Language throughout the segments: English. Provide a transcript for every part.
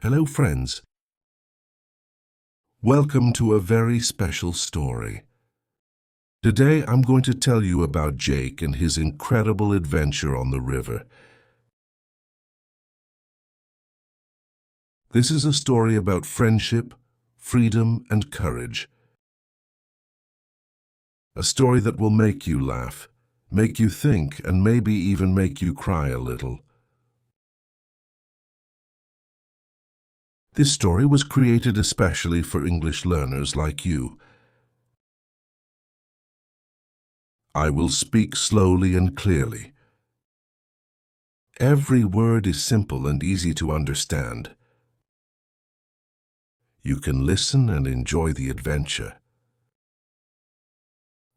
Hello, friends. Welcome to a very special story. Today, I'm going to tell you about Jake and his incredible adventure on the river. This is a story about friendship, freedom, and courage. A story that will make you laugh, make you think, and maybe even make you cry a little. This story was created especially for English learners like you. I will speak slowly and clearly. Every word is simple and easy to understand. You can listen and enjoy the adventure.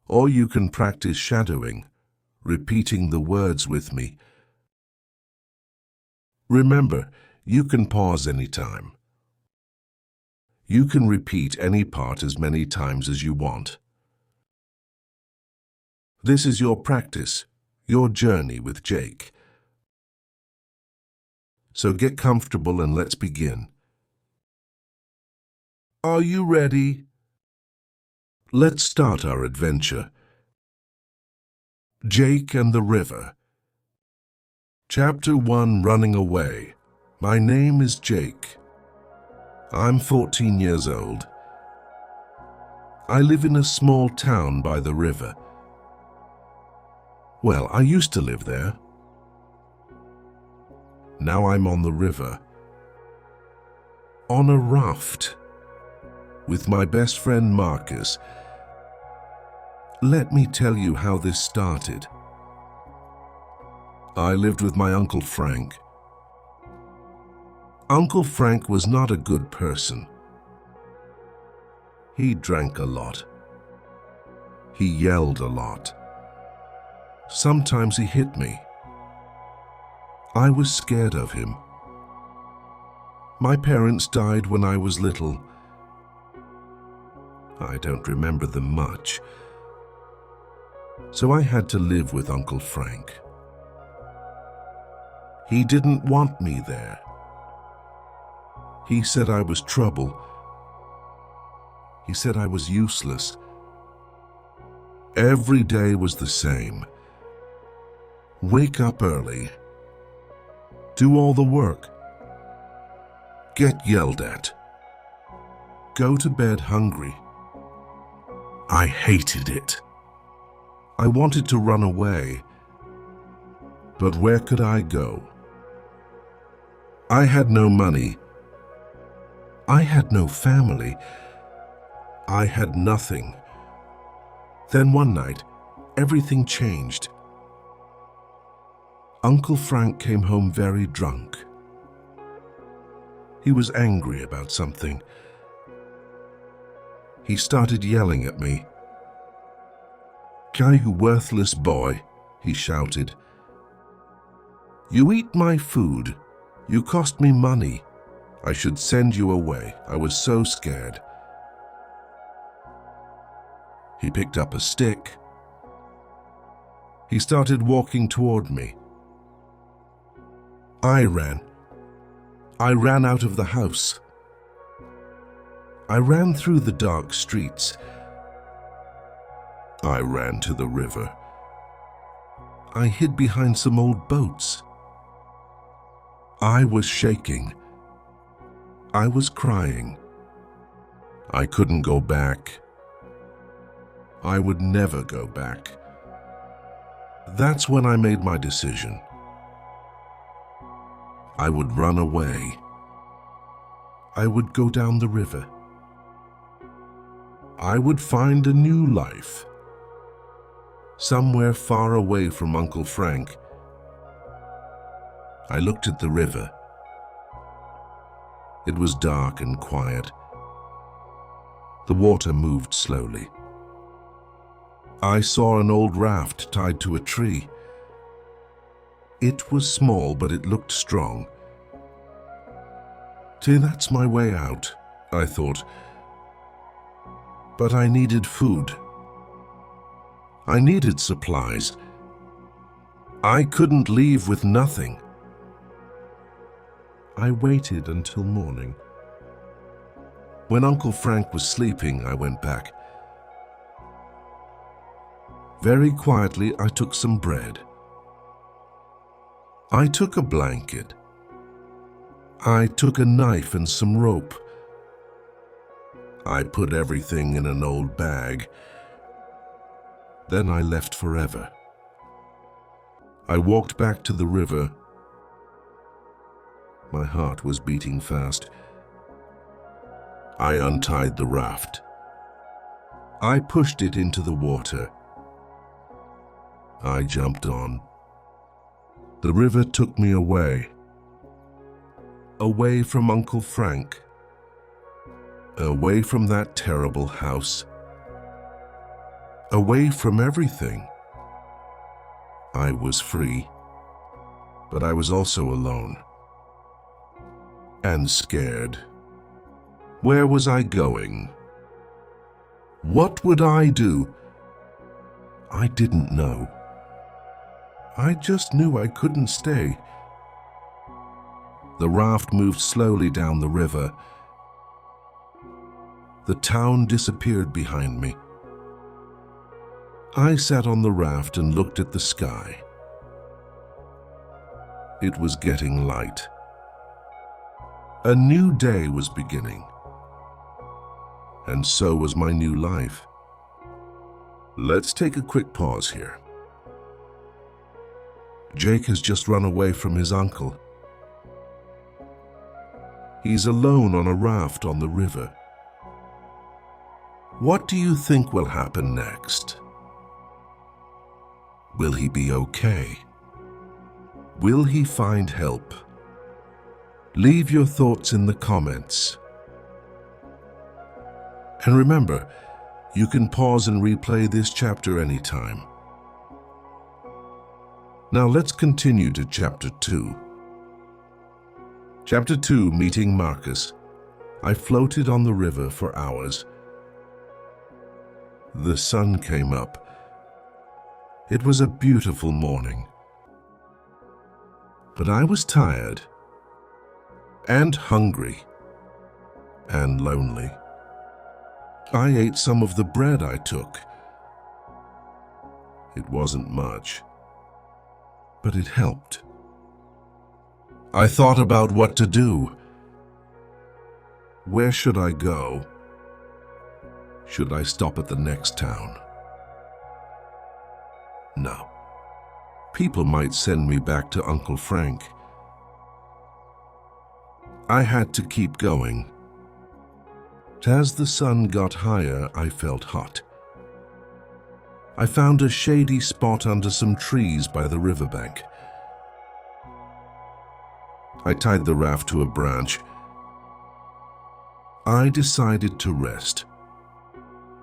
Or you can practice shadowing, repeating the words with me. Remember, you can pause anytime. You can repeat any part as many times as you want. This is your practice, your journey with Jake. So get comfortable and let's begin. Are you ready? Let's start our adventure. Jake and the River. Chapter 1, Running Away. My name is Jake. I'm 14 years old. I live in a small town by the river. Well, I used to live there. Now I'm on the river. On a raft. With my best friend Marcus. Let me tell you how this started. I lived with my Uncle Frank. Uncle Frank was not a good person. He drank a lot. He yelled a lot. Sometimes he hit me. I was scared of him. My parents died when I was little. I don't remember them much. So I had to live with Uncle Frank. He didn't want me there. He said I was trouble. He said I was useless. Every day was the same. Wake up early. Do all the work. Get yelled at. Go to bed hungry. I hated it. I wanted to run away. But where could I go? I had no money. I had no family. I had nothing. Then one night, everything changed. Uncle Frank came home very drunk. He was angry about something. He started yelling at me. "You worthless boy," he shouted. "You eat my food. You cost me money. I should send you away. I was so scared." He picked up a stick. He started walking toward me. I ran. I ran out of the house. I ran through the dark streets. I ran to the river. I hid behind some old boats. I was shaking. I was crying. I couldn't go back. I would never go back. That's when I made my decision. I would run away. I would go down the river. I would find a new life. Somewhere far away from Uncle Frank. I looked at the river. It was dark and quiet. The water moved slowly. I saw an old raft tied to a tree. It was small, but it looked strong. "See, that's my way out," I thought. But I needed food. I needed supplies. I couldn't leave with nothing. I waited until morning. When Uncle Frank was sleeping, I went back. Very quietly, I took some bread. I took a blanket. I took a knife and some rope. I put everything in an old bag. Then I left forever. I walked back to the river. My heart was beating fast. I untied the raft. I pushed it into the water. I jumped on. The river took me away. Away from Uncle Frank. Away from that terrible house. Away from everything. I was free, but I was also alone. And scared. Where was I going? What would I do? I didn't know. I just knew I couldn't stay. The raft moved slowly down the river. The town disappeared behind me. I sat on the raft and looked at the sky. It was getting light. A new day was beginning. And so was my new life. Let's take a quick pause here. Jake has just run away from his uncle. He's alone on a raft on the river. What do you think will happen next? Will he be okay? Will he find help? Leave your thoughts in the comments. And remember, you can pause and replay this chapter anytime. Now let's continue to Chapter 2. Chapter 2, Meeting Marcus. I floated on the river for hours. The sun came up. It was a beautiful morning. But I was tired, and hungry, and lonely. I ate some of the bread I took. It wasn't much, but it helped. I thought about what to do. Where should I go? Should I stop at the next town? No. People might send me back to Uncle Frank. I had to keep going. As the sun got higher, I felt hot. I found a shady spot under some trees by the riverbank. I tied the raft to a branch. I decided to rest.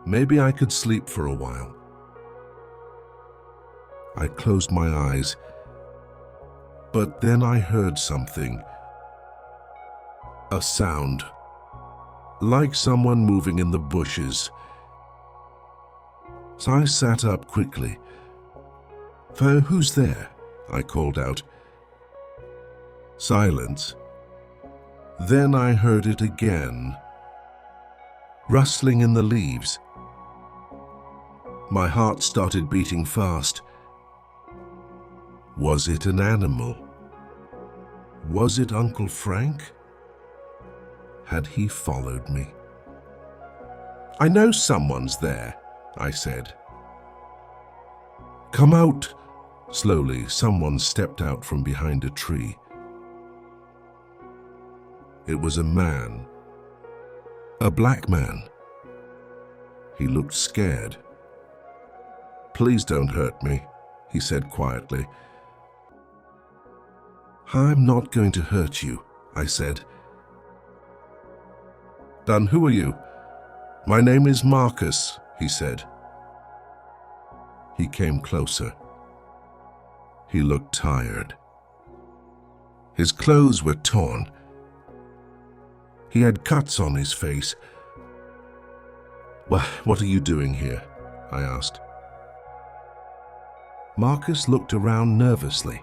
Maybe I could sleep for a while. I closed my eyes, but then I heard something. A sound, like someone moving in the bushes. So I sat up quickly. "Who's there?" I called out. Silence. Then I heard it again, rustling in the leaves. My heart started beating fast. Was it an animal? Was it Uncle Frank? Had he followed me? "I know someone's there," I said. "Come out." Slowly, someone stepped out from behind a tree. It was a man. A black man. He looked scared. "Please don't hurt me," he said quietly. "I'm not going to hurt you," I said. "Then who are you?" "My name is Marcus," he said. He came closer. He looked tired. His clothes were torn. He had cuts on his face. What are you doing here?" I asked. Marcus looked around nervously.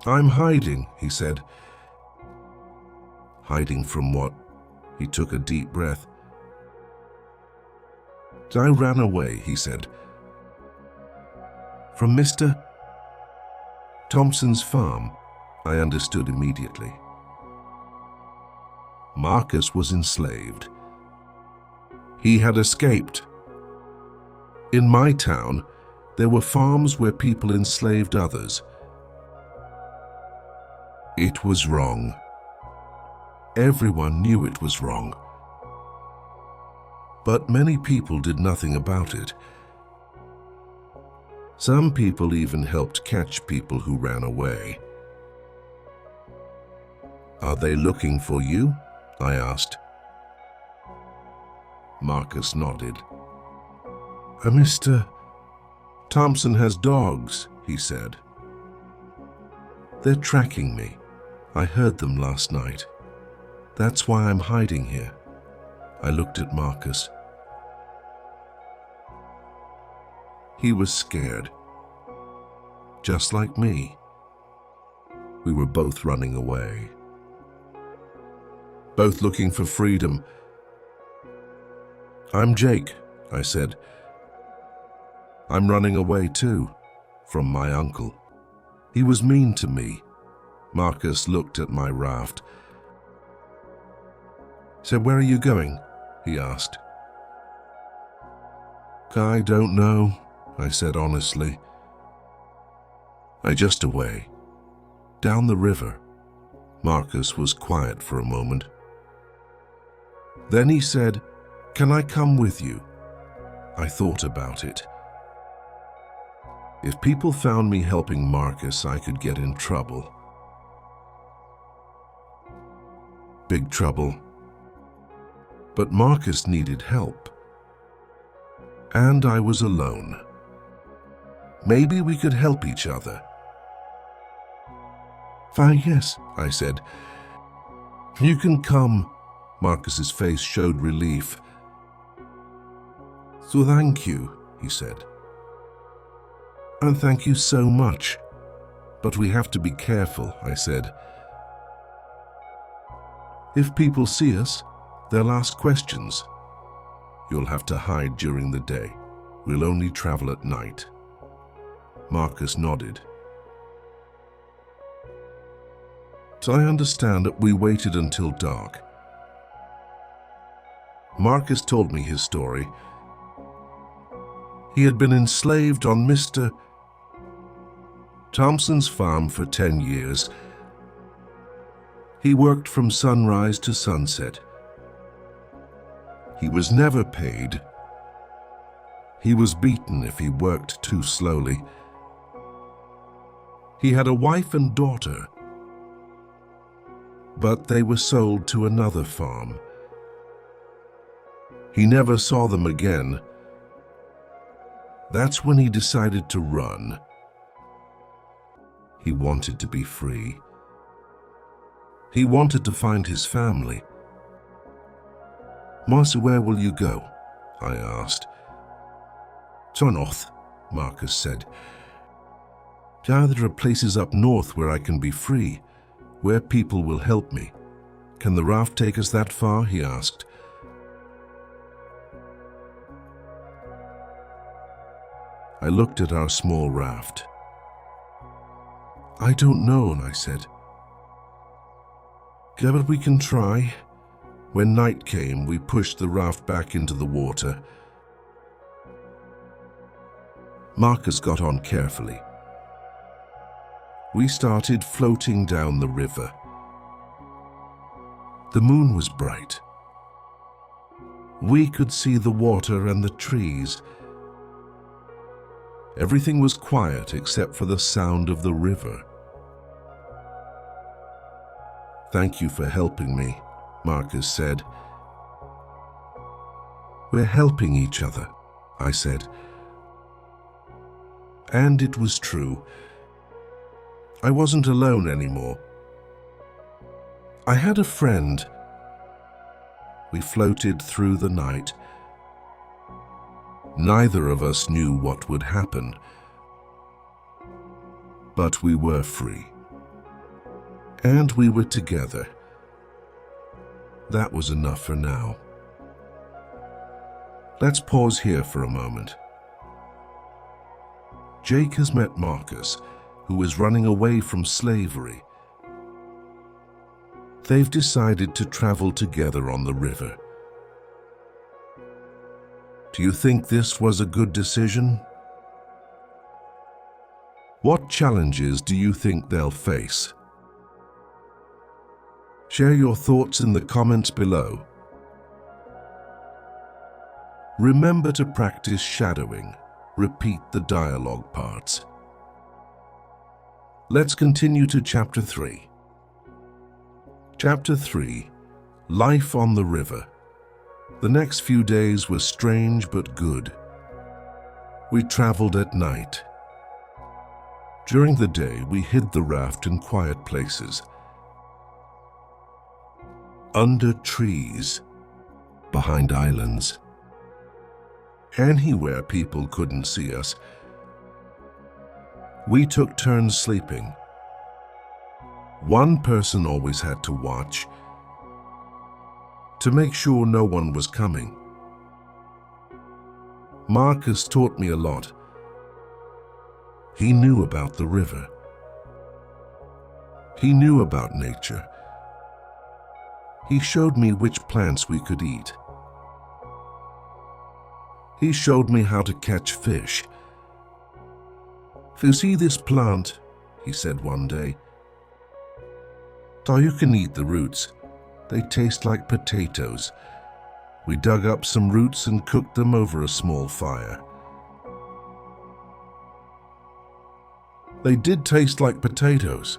I'm hiding, he said. Hiding from what? He took a deep breath. I ran away, he said. From Mr. Thompson's farm, I understood immediately. Marcus was enslaved. He had escaped. In my town, there were farms where people enslaved others. It was wrong. Everyone knew it was wrong. But many people did nothing about it. Some people even helped catch people who ran away. Are they looking for you? I asked. Marcus nodded. Mr. Thompson has dogs, he said. They're tracking me. I heard them last night. That's why I'm hiding here. I looked at Marcus. He was scared. Just like me. We were both running away. Both looking for freedom. I'm Jake, I said. I'm running away too, from my uncle. He was mean to me. Marcus looked at my raft. So where are you going? He asked. I don't know, I said honestly. I just away. Down the river. Marcus was quiet for a moment. Then he said, Can I come with you? I thought about it. If people found me helping Marcus, I could get in trouble. Big trouble. But Marcus needed help. And I was alone. Maybe we could help each other. Fine, yes, I said. You can come. Marcus's face showed relief. So thank you, he said. And thank you so much. But we have to be careful, I said. If people see us, they'll ask questions. You'll have to hide during the day. We'll only travel at night. Marcus nodded. So I understand that we waited until dark. Marcus told me his story. He had been enslaved on Mr. Thompson's farm for 10 years. He worked from sunrise to sunset. He was never paid. He was beaten if he worked too slowly. He had a wife and daughter, but they were sold to another farm. He never saw them again. That's when he decided to run. He wanted to be free. He wanted to find his family. Master, where will you go? I asked. To north, Marcus said. There are places up north where I can be free, where people will help me. Can the raft take us that far? He asked. I looked at our small raft. I don't know, I said. Yeah, but we can try. When night came, we pushed the raft back into the water. Marcus got on carefully. We started floating down the river. The moon was bright. We could see the water and the trees. Everything was quiet except for the sound of the river. Thank you for helping me, Marcus said. We're helping each other, I said. And it was true. I wasn't alone anymore. I had a friend. We floated through the night. Neither of us knew what would happen, but we were free. And we were together. That was enough for now. Let's pause here for a moment. Jake has met Marcus, who is running away from slavery. They've decided to travel together on the river. Do you think this was a good decision? What challenges do you think they'll face? Share your thoughts in the comments below. Remember to practice shadowing. Repeat the dialogue parts. Let's continue to Chapter 3. Chapter 3. Life on the River. The next few days were strange but good. We traveled at night. During the day, we hid the raft in quiet places. Under trees, behind islands, anywhere people couldn't see us. We took turns sleeping. One person always had to watch, to make sure no one was coming. Marcus taught me a lot. He knew about the river. He knew about nature. He showed me which plants we could eat. He showed me how to catch fish. "If you see this plant," he said one day, "so you can eat the roots. They taste like potatoes." We dug up some roots and cooked them over a small fire. They did taste like potatoes.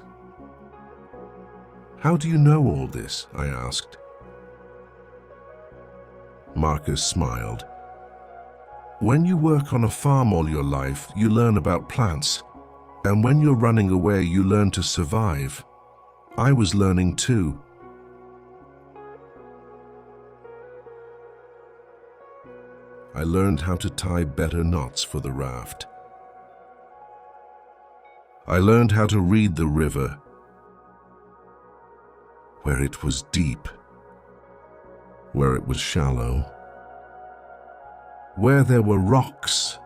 "How do you know all this?" I asked. Marcus smiled. "When you work on a farm all your life, you learn about plants. And when you're running away, you learn to survive. I was learning too." I learned how to tie better knots for the raft. I learned how to read the river, where it was deep, where it was shallow, where there were rocks.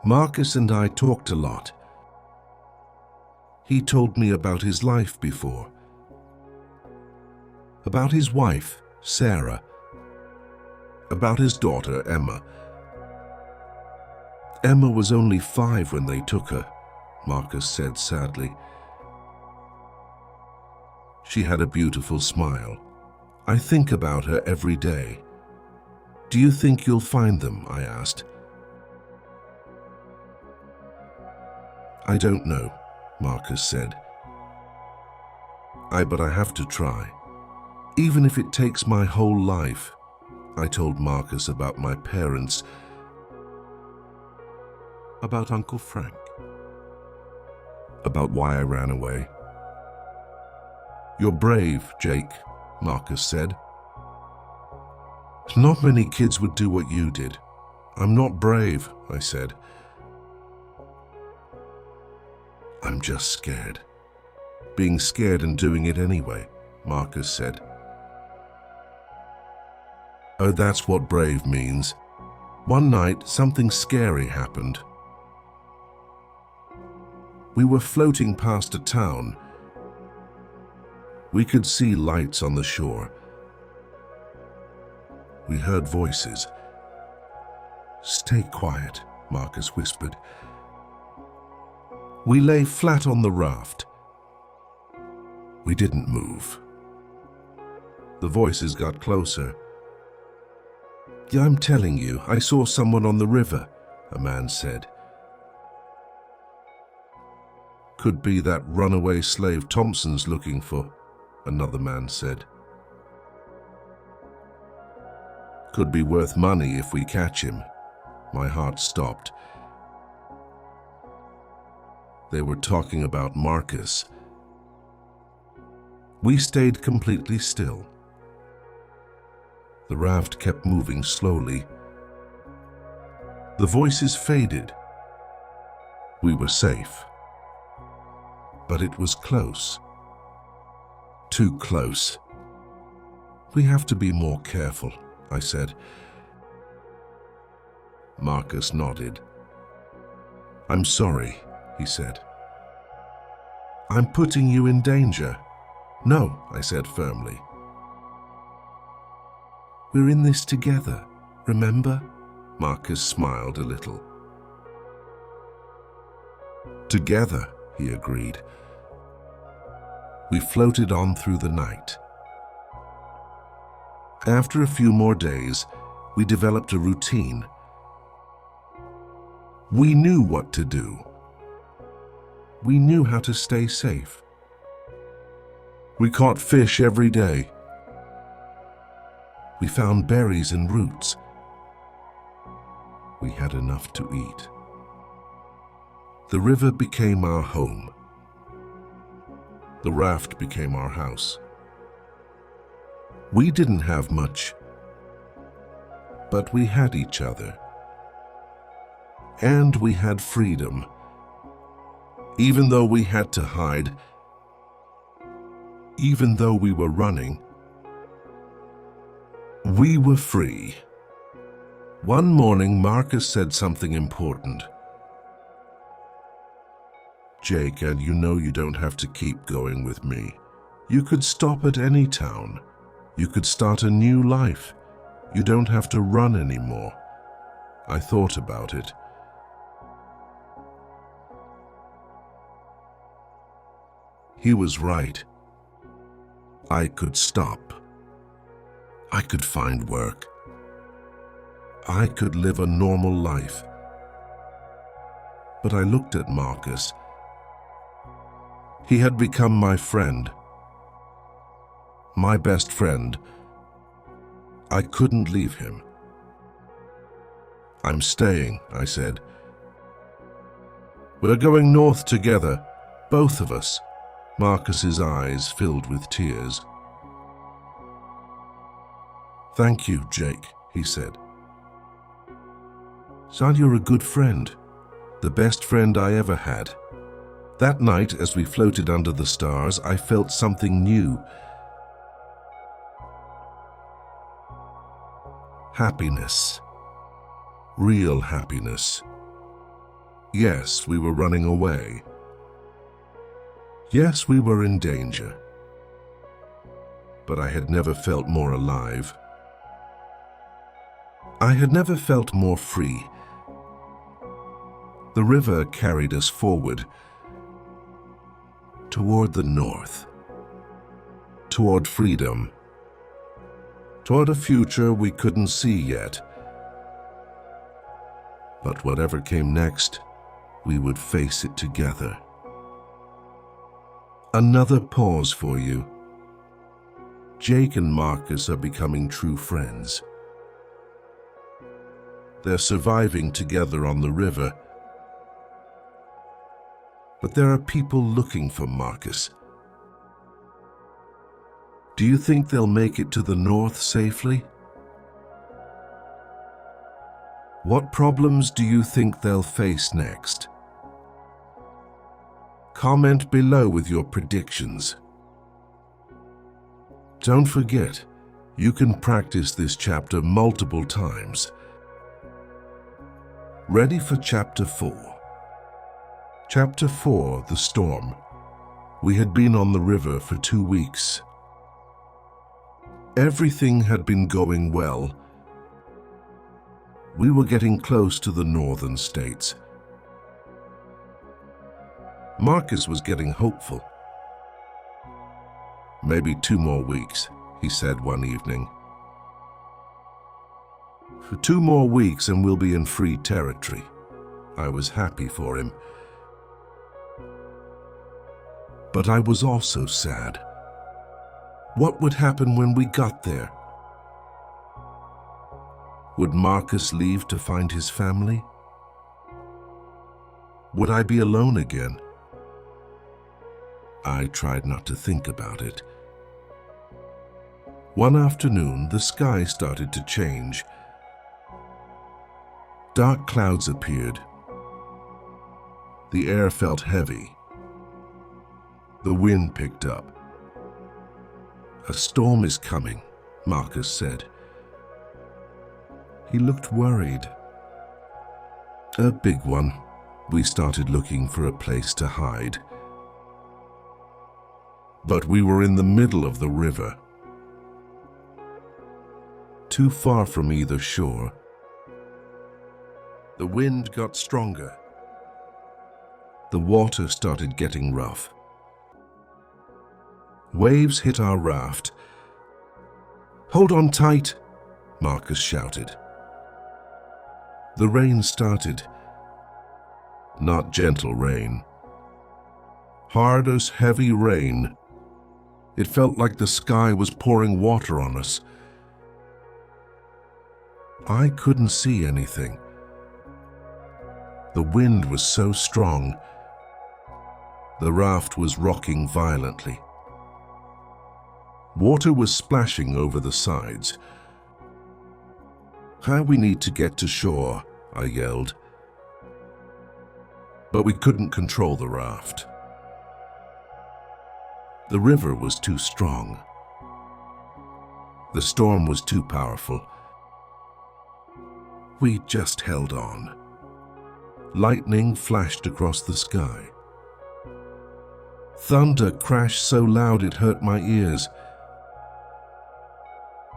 Marcus and I talked a lot. He told me about his life before, about his wife, Sarah, about his daughter, Emma. Emma was only 5 when they took her, Marcus said sadly. She had a beautiful smile. I think about her every day. "Do you think you'll find them?" I asked. "I don't know," Marcus said. But I have to try. Even if it takes my whole life." I told Marcus about my parents, about Uncle Frank, about why I ran away. "You're brave, Jake," Marcus said. "Not many kids would do what you did." "I'm not brave," I said. "I'm just scared." "Being scared and doing it anyway," Marcus said. "Oh, that's what brave means." One night, something scary happened. We were floating past a town. We could see lights on the shore. We heard voices. "Stay quiet," Marcus whispered. We lay flat on the raft. We didn't move. The voices got closer. "Yeah, I'm telling you, I saw someone on the river," a man said. "Could be that runaway slave Thompson's looking for," another man said. "Could be worth money if we catch him." My heart stopped. They were talking about Marcus. We stayed completely still. The raft kept moving slowly. The voices faded. We were safe. but it was close. Too close. We have to be more careful, I said. Marcus nodded. I'm sorry, he said. I'm putting you in danger. No, I said firmly. We're in this together, remember? Marcus smiled a little. Together, he agreed. We floated on through the night. After a few more days, we developed a routine. We knew what to do. We knew how to stay safe. We caught fish every day. We found berries and roots. We had enough to eat. The river became our home. The raft became our house. We didn't have much, but we had each other. And we had freedom. Even though we had to hide, even though we were running, we were free. One morning, Marcus said something important. Jake, and you know you don't have to keep going with me. You could stop at any town. You could start a new life. You don't have to run anymore. I thought about it. He was right. I could stop. I could find work. I could live a normal life. But I looked at Marcus. He had become my friend. My best friend. I couldn't leave him. I'm staying, I said. We're going north together, both of us. Marcus's eyes filled with tears. Thank you, Jake, he said. Son, you're a good friend, the best friend I ever had. That night, as we floated under the stars, I felt something new. Happiness. Real happiness. Yes, we were running away. Yes, we were in danger. But I had never felt more alive. I had never felt more free. The river carried us forward, toward the north, toward freedom, toward a future we couldn't see yet. But whatever came next, we would face it together. Another pause for you. Jake and Marcus are becoming true friends. They're surviving together on the river. But there are people looking for Marcus. Do you think they'll make it to the north safely? What problems do you think they'll face next? Comment below with your predictions. Don't forget, you can practice this chapter multiple times. Ready for Chapter 4. Chapter 4, The Storm. We had been on the river for 2 weeks. Everything had been going well. We were getting close to the northern states. Marcus was getting hopeful. Maybe 2 more weeks, he said one evening. For 2 more weeks and we'll be in free territory. I was happy for him. But I was also sad. What would happen when we got there? Would Marcus leave to find his family? Would I be alone again? I tried not to think about it. One afternoon, the sky started to change. Dark clouds appeared. The air felt heavy. The wind picked up. "A storm is coming," Marcus said. He looked worried. "A big one." We started looking for a place to hide. But we were in the middle of the river, too far from either shore. The wind got stronger. The water started getting rough. Waves hit our raft. "Hold on tight," Marcus shouted. The rain started. Not gentle rain. Hard as heavy rain. It felt like the sky was pouring water on us. I couldn't see anything. The wind was so strong. The raft was rocking violently. Water was splashing over the sides. "How we need to get to shore," I yelled. But we couldn't control the raft. The river was too strong. The storm was too powerful. We just held on. Lightning flashed across the sky. Thunder crashed so loud it hurt my ears.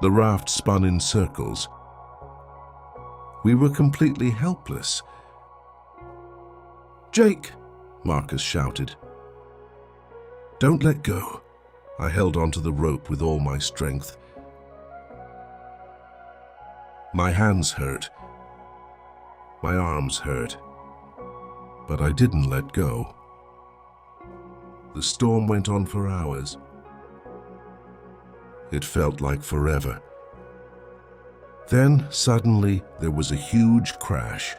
The raft spun in circles. We were completely helpless. "Jake!" Marcus shouted. "Don't let go." I held onto the rope with all my strength. My hands hurt. My arms hurt. But I didn't let go. The storm went on for hours. It felt like forever. Then, suddenly, there was a huge crash.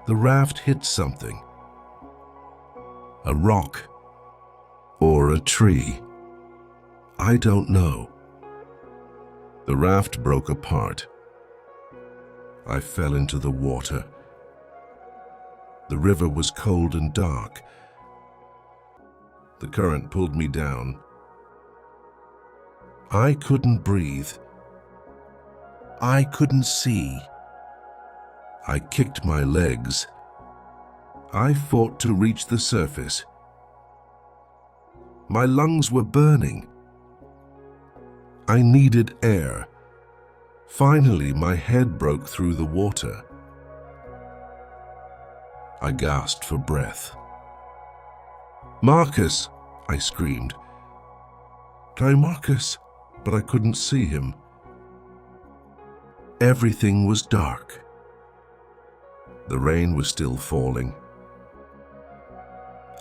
The raft hit something. A rock. Or a tree. I don't know. The raft broke apart. I fell into the water. The river was cold and dark. The current pulled me down. I couldn't breathe. I couldn't see. I kicked my legs. I fought to reach the surface. My lungs were burning. I needed air. Finally, my head broke through the water. I gasped for breath. "Marcus!" I screamed. "Hi, Marcus!" But I couldn't see him. Everything was dark. The rain was still falling.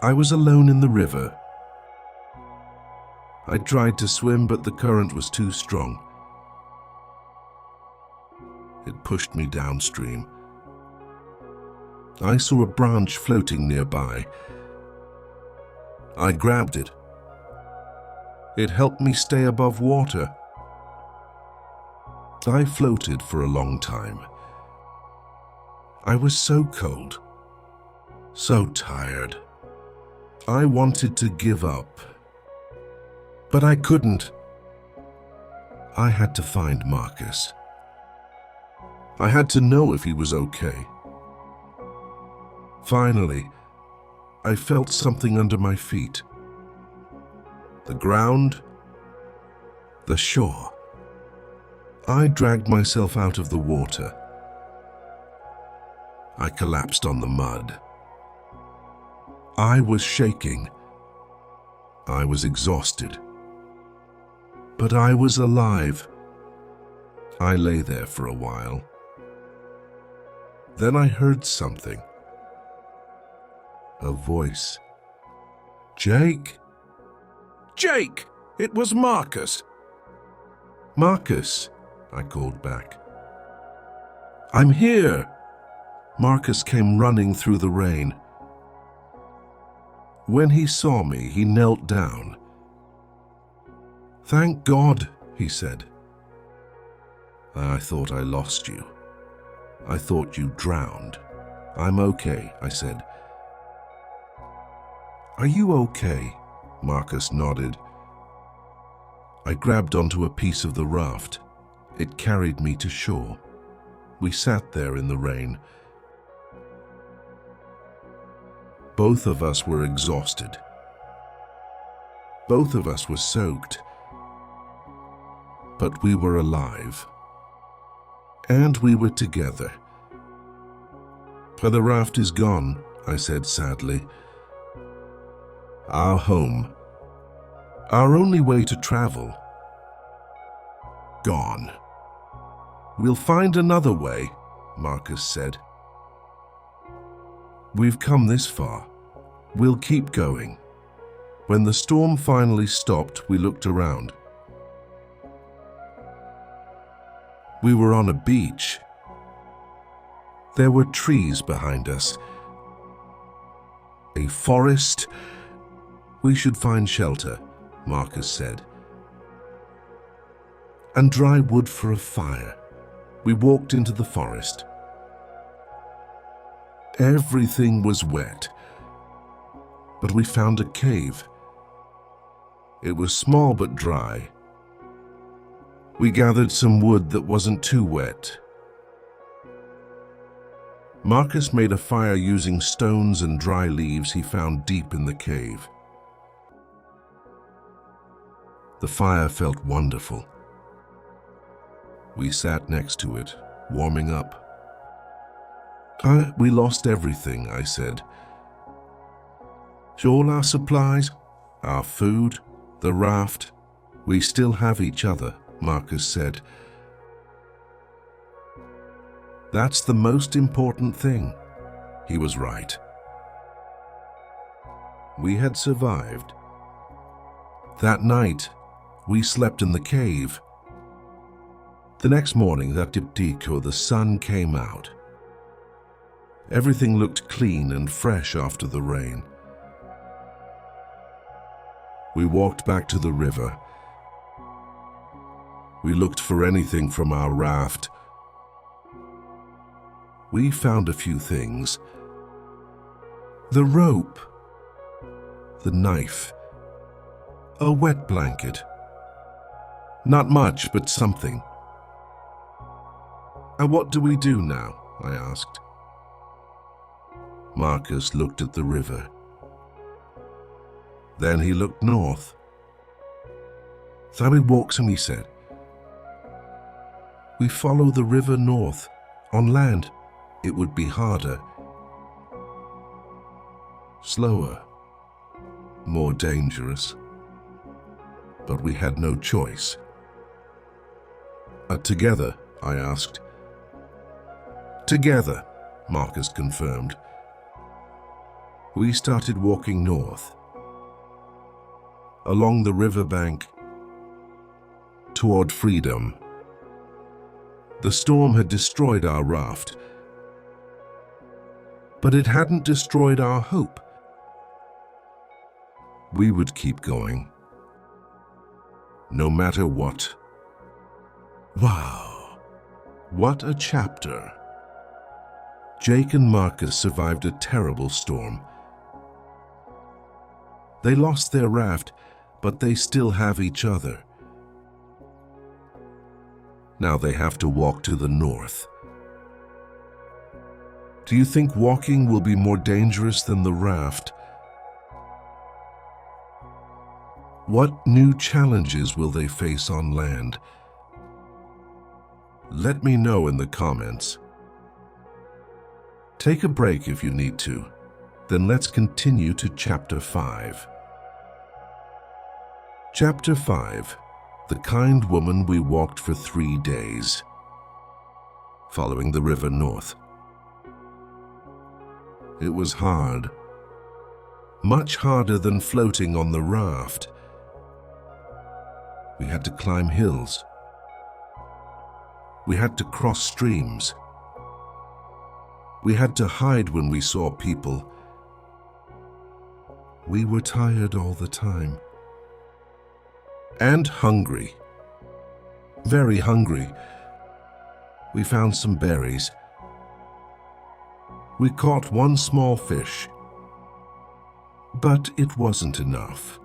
I was alone in the river. I tried to swim, but the current was too strong. It pushed me downstream. I saw a branch floating nearby. I grabbed it. It helped me stay above water. I floated for a long time. I was so cold, so tired. I wanted to give up, but I couldn't. I had to find Marcus. I had to know if he was okay. Finally, I felt something under my feet. The ground, the shore. I dragged myself out of the water. I collapsed on the mud. I was shaking. I was exhausted. But I was alive. I lay there for a while. Then I heard something. A voice. "Jake? Jake! It was Marcus!" "Marcus!" I called back. "I'm here!" Marcus came running through the rain. When he saw me, he knelt down. "Thank God," he said. "I thought I lost you. I thought you drowned." "I'm okay," I said. "Are you okay?" Marcus nodded. I grabbed onto a piece of the raft. It carried me to shore. We sat there in the rain. Both of us were exhausted. Both of us were soaked. But we were alive. And we were together. "But the raft is gone," I said sadly. "Our home. Our only way to travel. Gone." "We'll find another way," Marcus said. "We've come this far. We'll keep going." When the storm finally stopped, we looked around. We were on a beach. There were trees behind us. A forest. "We should find shelter," Marcus said. "And dry wood for a fire." We walked into the forest. Everything was wet. But we found a cave. It was small but dry. We gathered some wood that wasn't too wet. Marcus made a fire using stones and dry leaves he found deep in the cave. The fire felt wonderful. We sat next to it, warming up. "We lost everything," I said. "All our supplies, our food, the raft. We still have each other," Marcus said. "That's the most important thing." He was right. We had survived. That night, we slept in the cave. The next morning, that diptycho, the sun came out. Everything looked clean and fresh after the rain. We walked back to the river. We looked for anything from our raft. We found a few things. The rope, the knife, a wet blanket. Not much, but something. "And what do we do now?" I asked. Marcus looked at the river. Then he looked north. "So we walked," he said. "We follow the river north. On land, it would be harder. Slower. More dangerous. But we had no choice." "Together?" I asked. "Together," Marcus confirmed. We started walking north, along the riverbank, toward freedom. The storm had destroyed our raft, but it hadn't destroyed our hope. We would keep going, no matter what. Wow, what a chapter. Jake and Marcus survived a terrible storm. They lost their raft, but they still have each other. Now they have to walk to the north. Do you think walking will be more dangerous than the raft? What new challenges will they face on land? Let me know in the comments. Take a break if you need to. Then let's continue to Chapter 5. Chapter 5. The Kind Woman We Walked for 3 Days. Following the river north. It was hard. Much harder than floating on the raft. We had to climb hills. We had to cross streams. We had to hide when we saw people. We were tired all the time. And hungry. Very hungry. We found some berries. We caught one small fish. But it wasn't enough.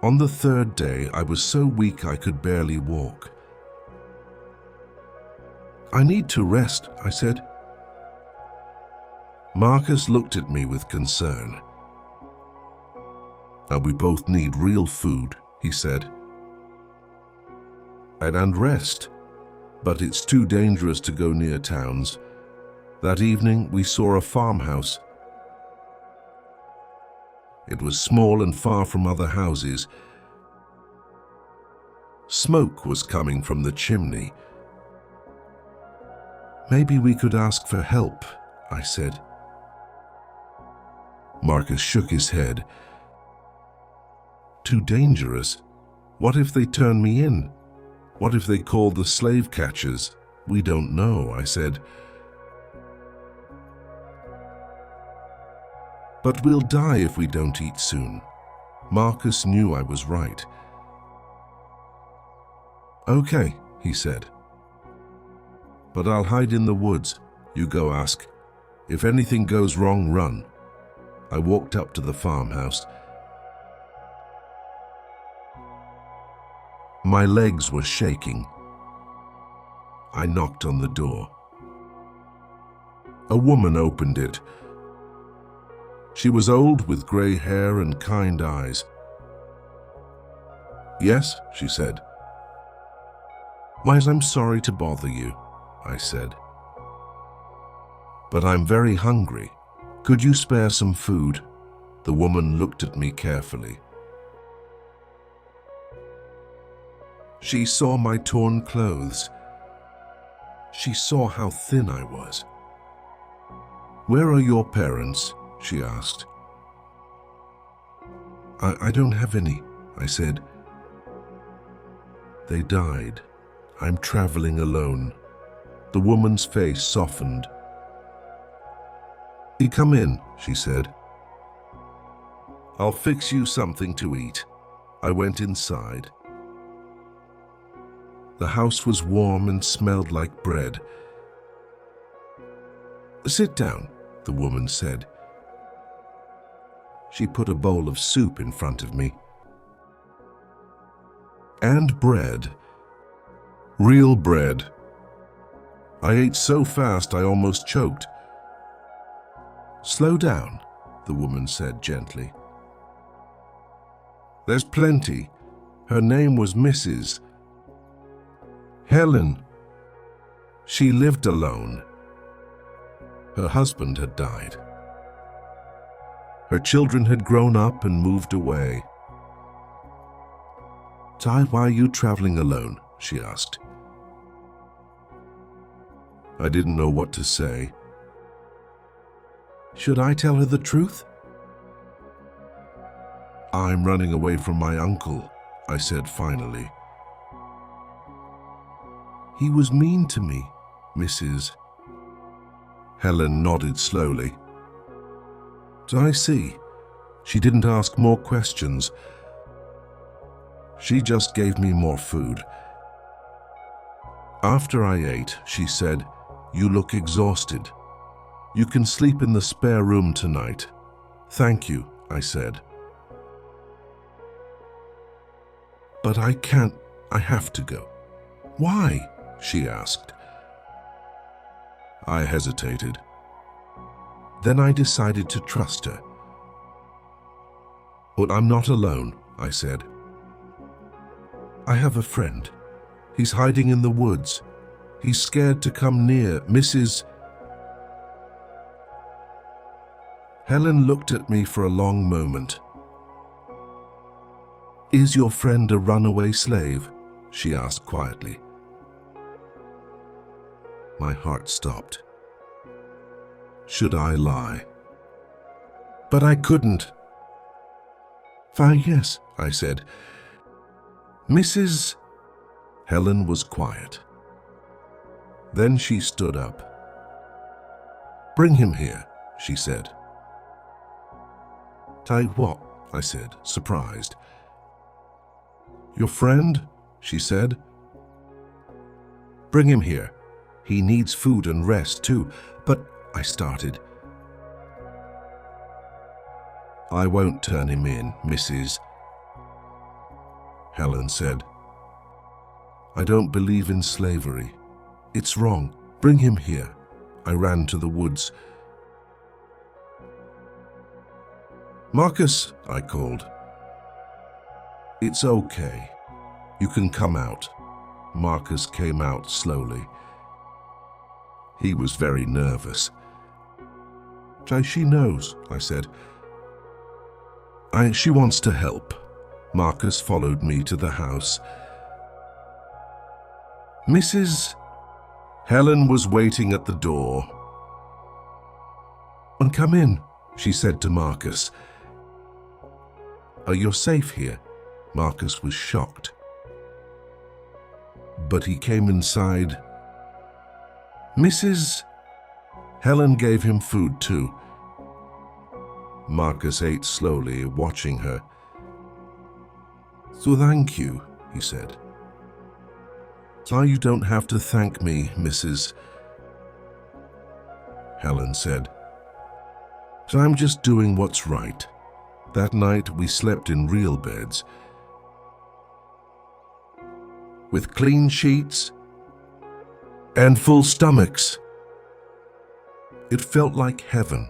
On the third day, I was so weak I could barely walk. "I need to rest," I said. Marcus looked at me with concern. "We both need real food," he said. "And rest, but it's too dangerous to go near towns." That evening, we saw a farmhouse. It was small and far from other houses. Smoke was coming from the chimney. "Maybe we could ask for help," I said. Marcus shook his head. "Too dangerous. What if they turn me in? What if they call the slave catchers? We don't know," I said. "But we'll die if we don't eat soon." Marcus knew I was right. "Okay," he said. "But I'll hide in the woods. You go ask. If anything goes wrong, run." I walked up to the farmhouse. My legs were shaking. I knocked on the door. A woman opened it. She was old with gray hair and kind eyes. "Yes," she said. "Why, I'm sorry to bother you," I said. "But I'm very hungry. Could you spare some food?" The woman looked at me carefully. She saw my torn clothes. She saw how thin I was. "Where are your parents?" she asked. I don't have any," I said. "They died. I'm traveling alone." The woman's face softened. "Come in," she said. "I'll fix you something to eat." I went inside. The house was warm and smelled like bread. "Sit down," the woman said. She put a bowl of soup in front of me. And bread. Real bread. I ate so fast I almost choked. "Slow down," the woman said gently. "There's plenty. Her name was Mrs. Helen. She lived alone. Her husband had died. Her children had grown up and moved away." "Ty, why are you traveling alone?" she asked. I didn't know what to say. Should I tell her the truth? "I'm running away from my uncle," I said finally. "He was mean to me, Mrs." Helen nodded slowly. "I see." She didn't ask more questions. She just gave me more food. After I ate, she said, "You look exhausted. You can sleep in the spare room tonight." "Thank you," I said. "But I can't. I have to go." "Why?" she asked. I hesitated. Then I decided to trust her. "But I'm not alone," I said. "I have a friend. He's hiding in the woods. He's scared to come near Mrs." Helen looked at me for a long moment. "Is your friend a runaway slave?" she asked quietly. My heart stopped. Should I lie? But I couldn't. "Why, yes," I said. "Mrs." Helen was quiet. Then she stood up. "Bring him here," she said. "Ty, what?" I said, surprised. "Your friend?" she said. "Bring him here. He needs food and rest too." "But," I started. I won't turn him in, Mrs. Helen said. I don't believe in slavery. It's wrong. Bring him here. I ran to the woods. Marcus, I called. It's okay. You can come out. Marcus came out slowly. He was very nervous. She knows, I said. She wants to help. Marcus followed me to the house. Mrs. Helen was waiting at the door. And come in, she said to Marcus. You're safe here. Marcus was shocked. But he came inside. Mrs. Helen gave him food too. Marcus ate slowly, watching her. So thank you, he said. You don't have to thank me, Mrs. Helen said. I'm just doing what's right. That night we slept in real beds, with clean sheets and full stomachs. It felt like heaven.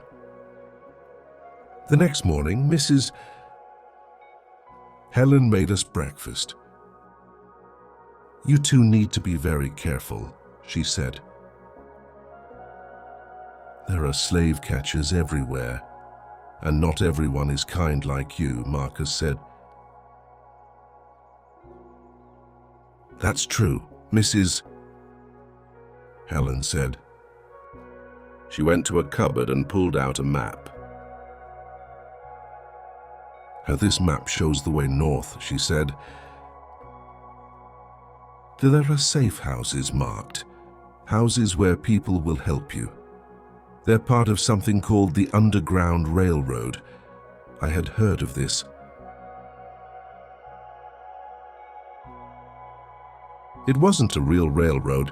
The next morning, Mrs. Helen made us breakfast. You two need to be very careful, she said. There are slave catchers everywhere, and not everyone is kind like you, Marcus said. That's true, Mrs. Helen said. She went to a cupboard and pulled out a map. This map shows the way north, she said. There are safe houses marked, houses where people will help you. They're part of something called the Underground Railroad. I had heard of this. It wasn't a real railroad.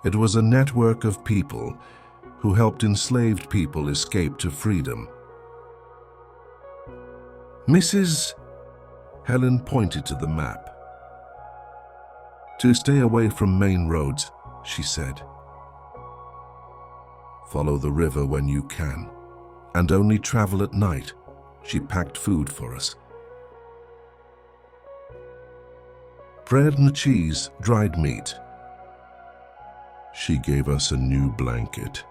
It was a network of people who helped enslaved people escape to freedom. Mrs. Helen pointed to the map. To stay away from main roads, she said. Follow the river when you can, and only travel at night. She packed food for us. Bread and cheese, dried meat. She gave us a new blanket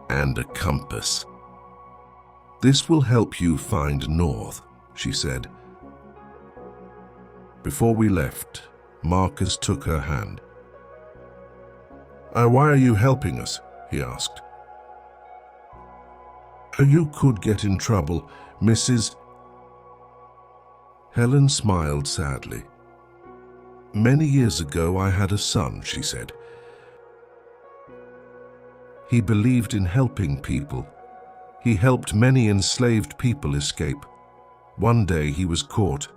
and a compass. This will help you find north, she said. Before we left, Marcus took her hand. Why are you helping us? He asked. You could get in trouble, Mrs. Helen smiled sadly. Many years ago I had a son, she said. He believed in helping people. He helped many enslaved people escape. One day he was caught.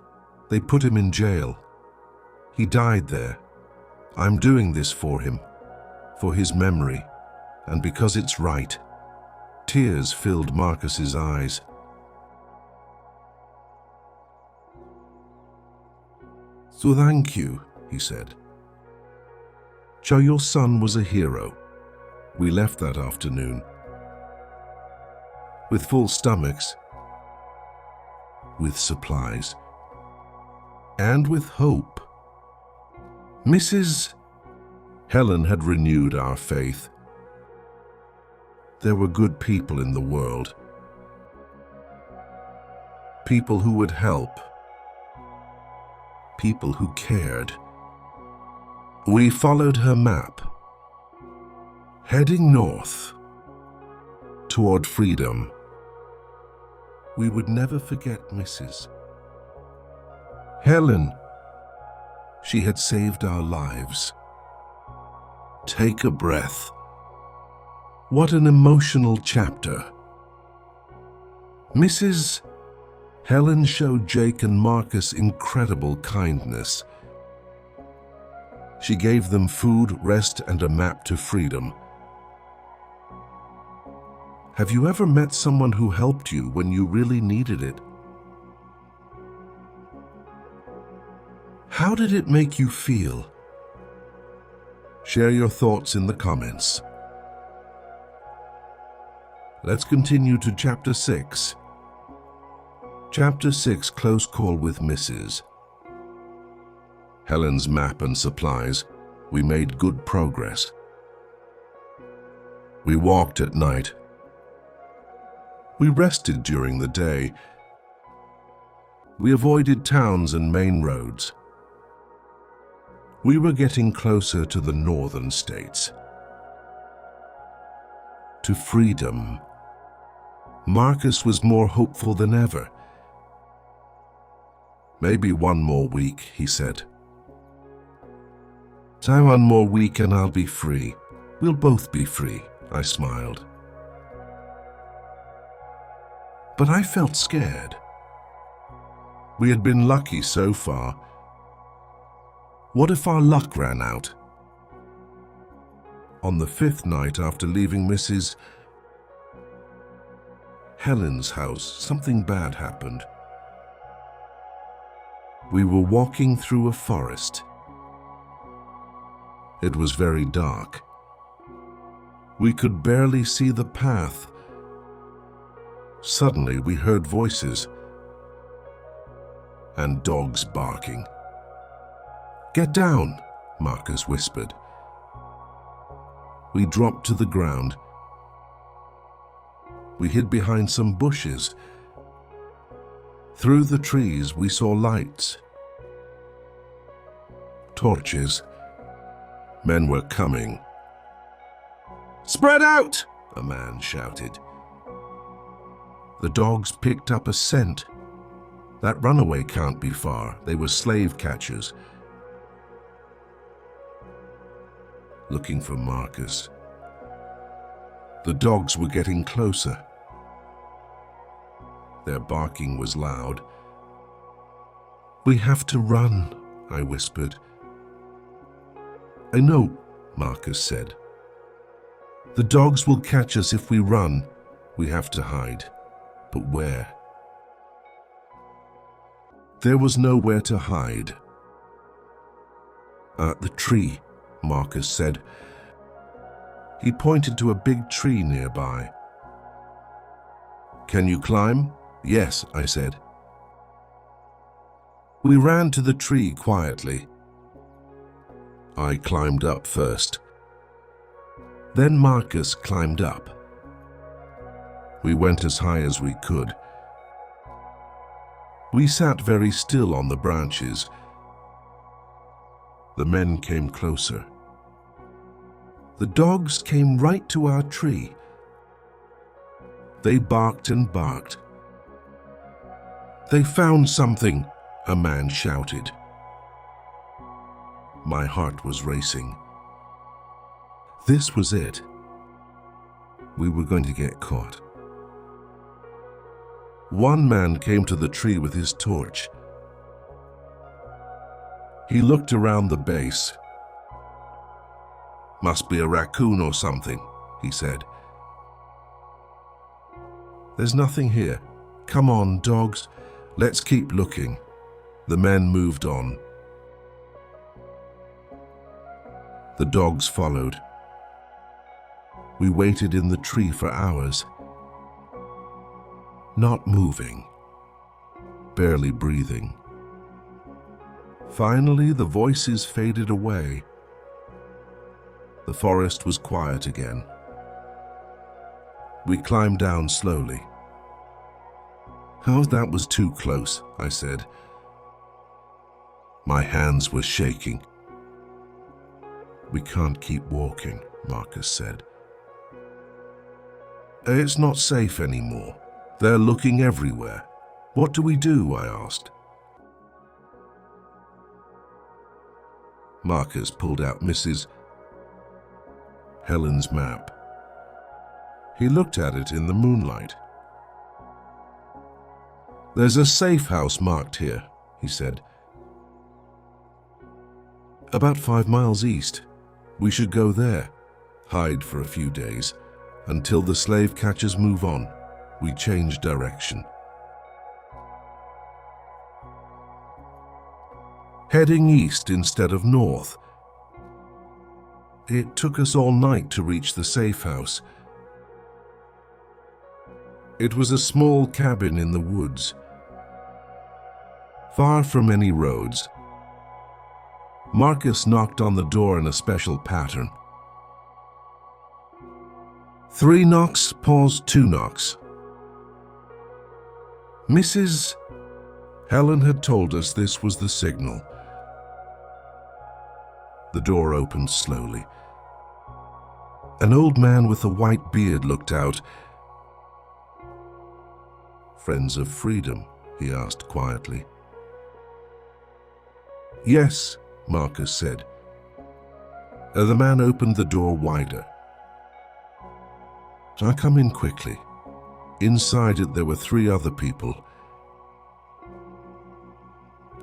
They put him in jail. He died there. I'm doing this for him, for his memory, and because it's right. Tears filled Marcus's eyes. So thank you, he said. Joe, your son was a hero. We left that afternoon, with full stomachs, with supplies, and with hope. Mrs. Helen had renewed our faith. There were good people in the world, people who would help, people who cared. We followed her map, heading north, toward freedom. We would never forget Mrs. Helen. She had saved our lives. Take a breath. What an emotional chapter. Mrs. Helen showed Jake and Marcus incredible kindness. She gave them food, rest, and a map to freedom. Have you ever met someone who helped you when you really needed it? How did it make you feel? Share your thoughts in the comments. Let's continue to Chapter 6. Chapter 6, Close Call with Mrs. Helen's map and supplies. We made good progress. We walked at night. We rested during the day. We avoided towns and main roads. We were getting closer to the northern states. To freedom. Marcus was more hopeful than ever. Maybe one more week, he said. So one more week and I'll be free. We'll both be free, I smiled. But I felt scared. We had been lucky so far. What if our luck ran out? On the 5th night after leaving Mrs. Helen's house, something bad happened. We were walking through a forest. It was very dark. We could barely see the path. Suddenly we heard voices and dogs barking. "Get down," Marcus whispered. We dropped to the ground. We hid behind some bushes. Through the trees we saw lights. Torches. Men were coming. "Spread out!" a man shouted. The dogs picked up a scent. That runaway can't be far. They were slave catchers. Looking for Marcus. The dogs were getting closer. Their barking was loud. "We have to run," I whispered. "I know," Marcus said. "The dogs will catch us if we run. We have to hide. But where?" There was nowhere to hide. "The tree," Marcus said. He pointed to a big tree nearby. "Can you climb?" "Yes," I said. We ran to the tree quietly. I climbed up first. Then Marcus climbed up. We went as high as we could. We sat very still on the branches. The men came closer. The dogs came right to our tree. They barked and barked. "They found something," a man shouted. My heart was racing. This was it. We were going to get caught. One man came to the tree with his torch. He looked around the base. "Must be a raccoon or something," he said. "There's nothing here. Come on, dogs. Let's keep looking." The men moved on. The dogs followed. We waited in the tree for hours. Not moving. Barely breathing. Finally, the voices faded away. The forest was quiet again. We climbed down slowly. "Oh, that was too close," I said. My hands were shaking. "We can't keep walking," Marcus said. "It's not safe anymore. They're looking everywhere. What do we do?" I asked. Marcus pulled out Mrs. Helen's map. He looked at it in the moonlight. "There's a safe house marked here," he said. "About 5 miles east. We should go there, hide for a few days. Until the slave catchers move on, we change direction. Heading east instead of north. It took us all night to reach the safe house. It was a small cabin in the woods, far from any roads. Marcus knocked on the door in a special pattern. 3 knocks, pause, 2 knocks. Mrs. Helen had told us this was the signal. The door opened slowly. An old man with a white beard looked out. "Friends of freedom?" he asked quietly. "Yes," Marcus said. The man opened the door wider. "I come in quickly." Inside it there were 3 other people.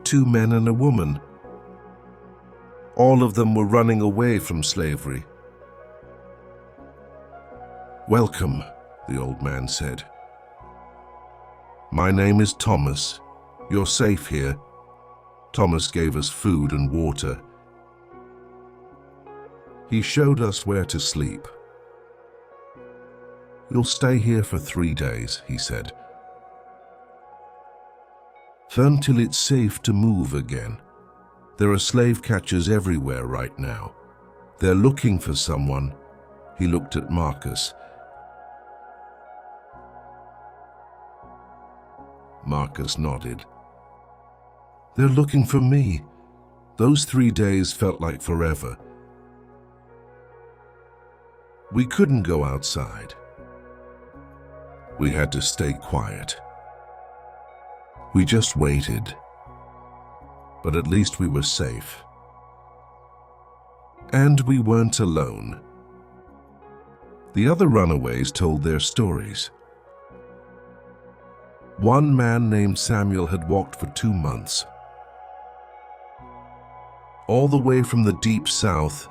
2 men and a woman. All of them were running away from slavery. "Welcome," the old man said. "My name is Thomas. You're safe here." Thomas gave us food and water. He showed us where to sleep. "You'll stay here for 3 days," he said. "Until it's safe to move again. There are slave catchers everywhere right now. They're looking for someone." He looked at Marcus. Marcus nodded. "They're looking for me." Those 3 days felt like forever. We couldn't go outside. We had to stay quiet. We just waited. But at least we were safe. And we weren't alone. The other runaways told their stories. One man named Samuel had walked for 2 months. All the way from the deep south.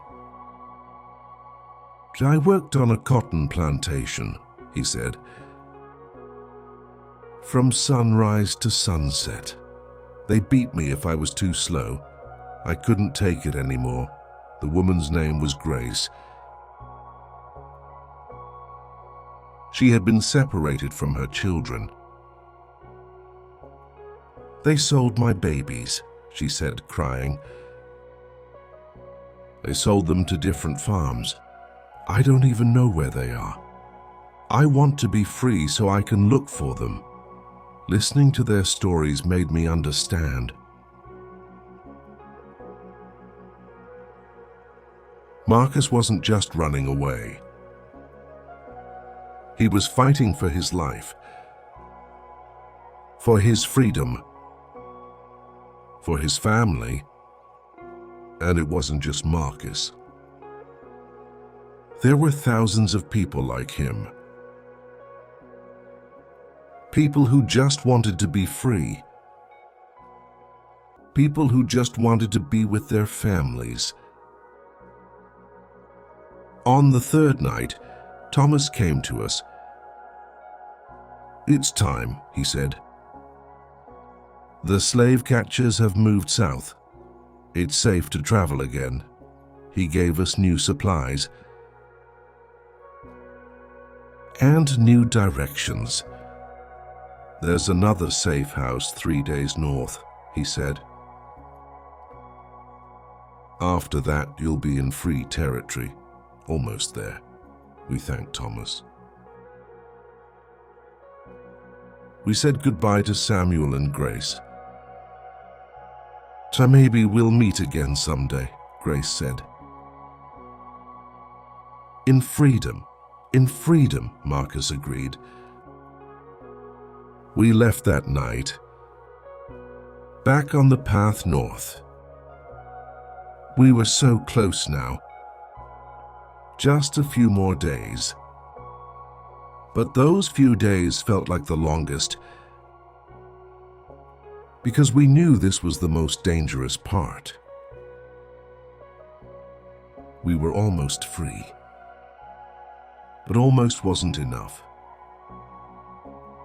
"I worked on a cotton plantation," he said. "From sunrise to sunset. They beat me if I was too slow. I couldn't take it anymore." The woman's name was Grace. She had been separated from her children. "They sold my babies," she said, crying. "They sold them to different farms. I don't even know where they are. I want to be free so I can look for them." Listening to their stories made me understand. Marcus wasn't just running away. He was fighting for his life, for his freedom, for his family, and it wasn't just Marcus. There were thousands of people like him. People who just wanted to be free. People who just wanted to be with their families. On the 3rd night, Thomas came to us. "It's time," he said. "The slave catchers have moved south. It's safe to travel again." He gave us new supplies and new directions. "There's another safe house 3 days north," he said. "After that, you'll be in free territory." Almost there. We thanked Thomas. We said goodbye to Samuel and Grace. "So maybe we'll meet again someday," Grace said. In freedom, Marcus agreed. We left that night, back on the path north. We were so close now. Just a few more days. But those few days felt like the longest, because we knew this was the most dangerous part. We were almost free. but almost wasn't enough.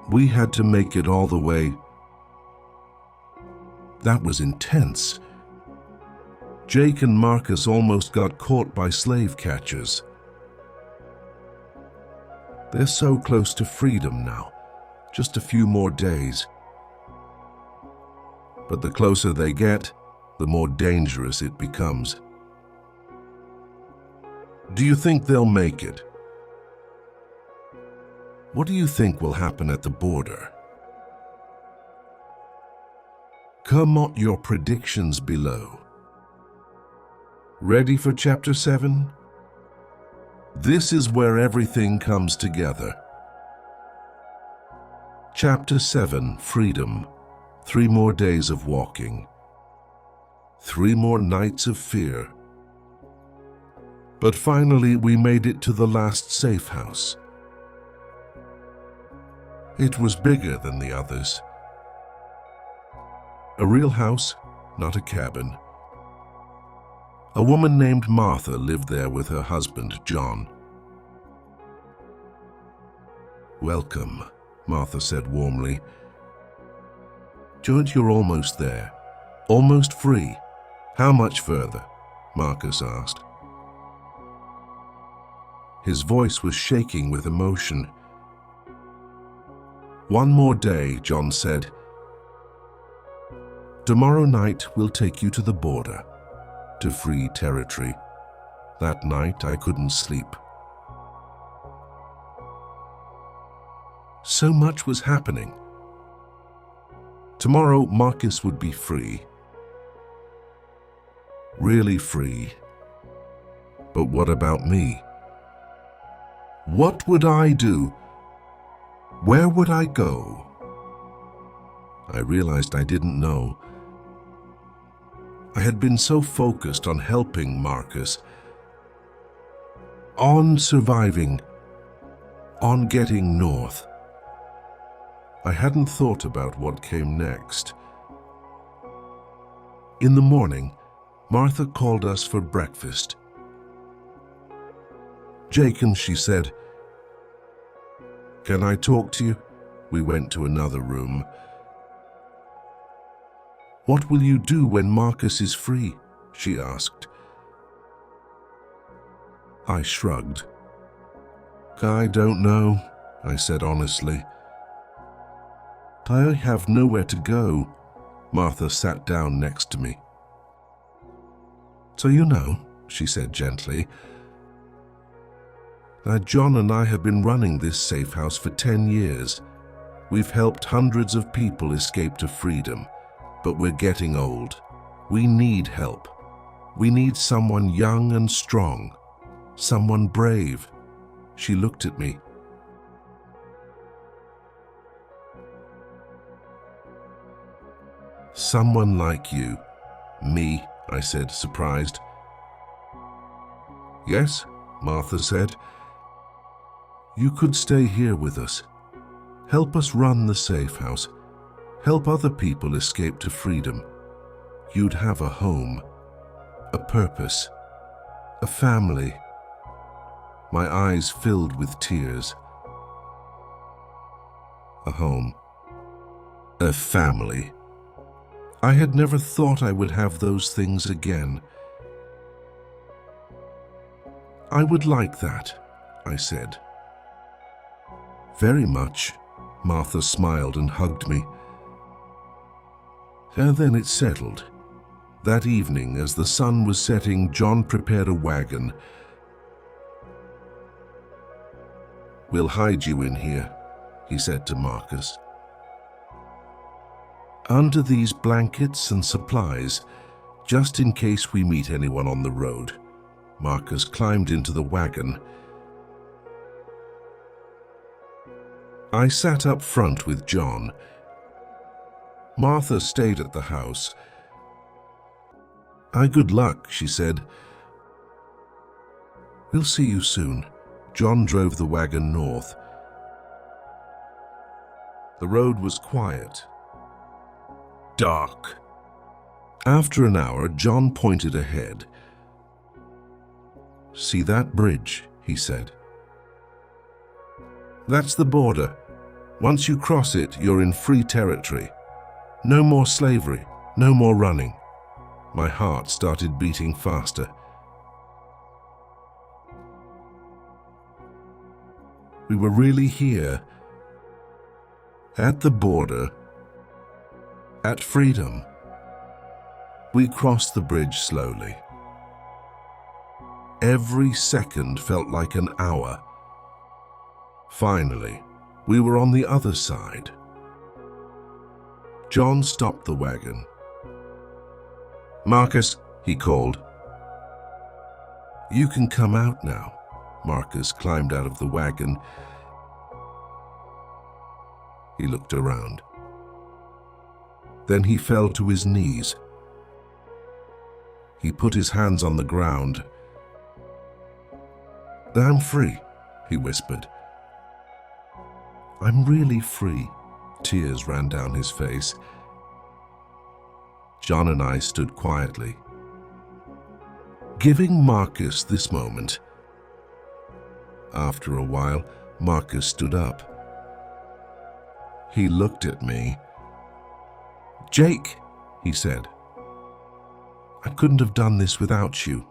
We had to make it all the way. That was intense. Jake and Marcus almost got caught by slave catchers. They're so close to freedom now, just a few more days. But the closer they get, the more dangerous it becomes. Do you think they'll make it? What do you think will happen at the border? Comment your predictions below. Ready for Chapter 7? This is where everything comes together. Chapter 7, Freedom. 3 more days of walking. 3 more nights of fear. But finally we made it to the last safe house. It was bigger than the others. A real house, not a cabin. A woman named Martha lived there with her husband, John. "Welcome," Martha said warmly. "George, you're almost there. Almost free. How much further?" Marcus asked. His voice was shaking with emotion. "1 more day," John said. "Tomorrow night we'll take you to the border, to free territory." That night I couldn't sleep. So much was happening. Tomorrow Marcus would be free. Really free. But what about me? What would I do? Where would I go? I realized I didn't know. I had been so focused on helping Marcus, on surviving, on getting north. I hadn't thought about what came next. In the morning, Martha called us for breakfast. "Jacob," she said, "can I talk to you?" We went to another room. "What will you do when Marcus is free?" she asked. I shrugged. "I don't know," I said honestly. "I have nowhere to go." Martha sat down next to me. "So you know," she said gently, "that John and I have been running this safe house for 10 years. We've helped hundreds of people escape to freedom, but we're getting old. We need help. We need someone young and strong, someone brave." She looked at me. "Someone like you." "Me?" I said, surprised. "Yes," Martha said. "You could stay here with us. Help us run the safe house. Help other people escape to freedom. You'd have a home, a purpose, a family." My eyes filled with tears. A home, a family. I had never thought I would have those things again. "I would like that," I said. "Very much." Martha smiled and hugged me. And then it settled. That evening, as the sun was setting, John prepared a wagon. "We'll hide you in here," he said to Marcus. "Under these blankets and supplies, just in case we meet anyone on the road." Marcus climbed into the wagon. I sat up front with John. Martha stayed at the house. "Good luck," she said. "We'll see you soon." John drove the wagon north. The road was quiet, dark. After an hour, John pointed ahead. "See that bridge?" he said. That's the border. Once you cross it, you're in free territory. No more slavery, no more running. My heart started beating faster. We were really here, at the border, at freedom. We crossed the bridge slowly. Every second felt like an hour. Finally, we were on the other side. John stopped the wagon. "Marcus," he called. "You can come out now." Marcus climbed out of the wagon. He looked around. Then he fell to his knees. He put his hands on the ground. "I'm free," he whispered. "I'm really free." Tears ran down his face. John and I stood quietly, giving Marcus this moment. After a while, Marcus stood up. He looked at me. "Jake," he said, "I couldn't have done this without you.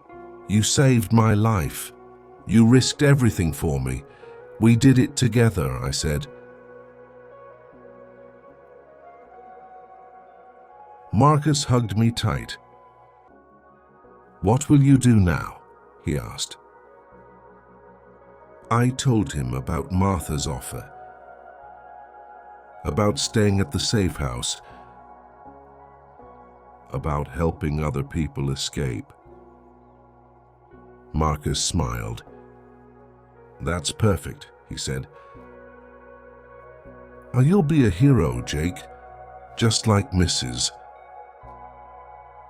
You saved my life. You risked everything for me. We did it together," I said. Marcus hugged me tight. "What will you do now?" he asked. I told him about Martha's offer, about staying at the safe house, about helping other people escape. Marcus smiled. "That's perfect," he said. "You'll be a hero, Jake, just like Mrs.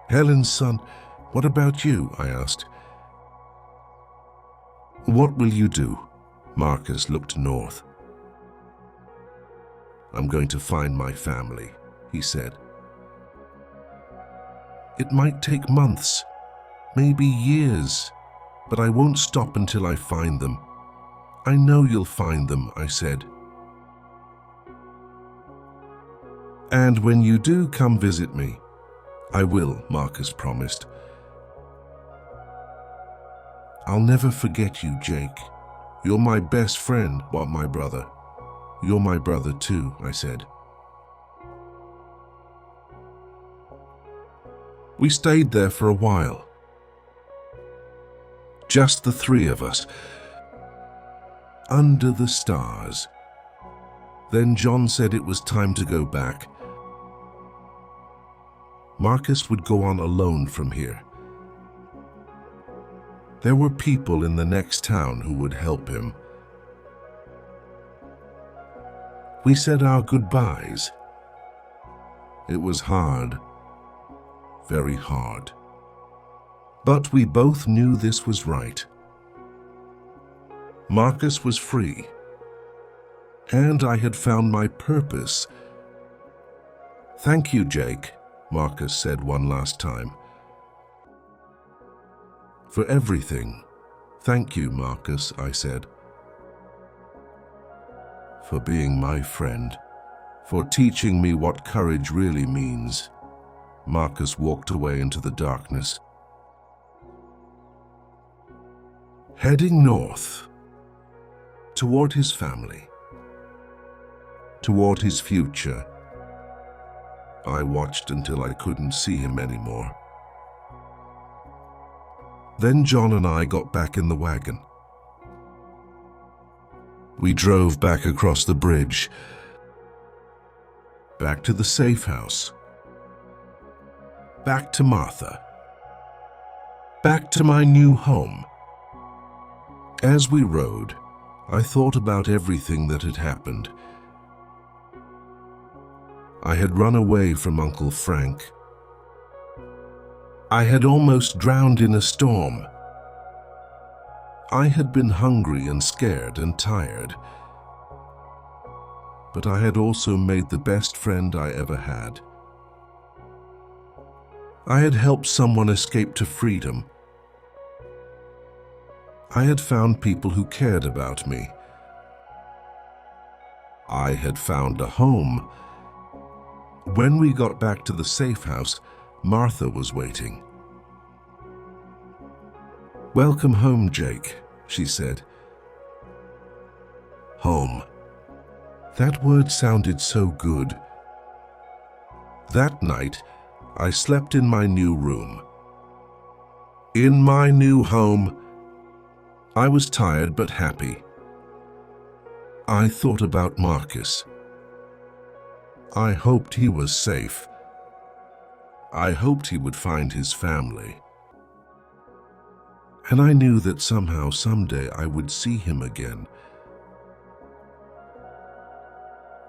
Helen's son. What about you?" I asked. "What will you do?" Marcus looked north. "I'm going to find my family," he said. "It might take months, maybe years, but I won't stop until I find them." "I know you'll find them," I said. "And when you do come visit me." "I will," Marcus promised. "I'll never forget you, Jake. You're my best friend, but my brother. You're my brother too," I said. We stayed there for a while. Just the three of us, under the stars. Then John said it was time to go back. Marcus would go on alone from here. There were people in the next town who would help him. We said our goodbyes. It was hard, very hard. But we both knew this was right. Marcus was free, and I had found my purpose. "Thank you, Jake," Marcus said one last time. "For everything." "Thank you, Marcus," I said. "For being my friend, for teaching me what courage really means." Marcus walked away into the darkness. Heading north, toward his family, toward his future. I watched until I couldn't see him anymore. Then John and I got back in the wagon. We drove back across the bridge, back to the safe house, back to Martha, back to my new home. As we rode, I thought about everything that had happened. I had run away from Uncle Frank. I had almost drowned in a storm. I had been hungry and scared and tired. But I had also made the best friend I ever had. I had helped someone escape to freedom. I had found people who cared about me. I had found a home. When we got back to the safe house, Martha was waiting. "Welcome home, Jake," she said. Home. That word sounded so good. That night, I slept in my new room. In my new home, I was tired but happy. I thought about Marcus. I hoped he was safe. I hoped he would find his family. And I knew that somehow, someday, I would see him again.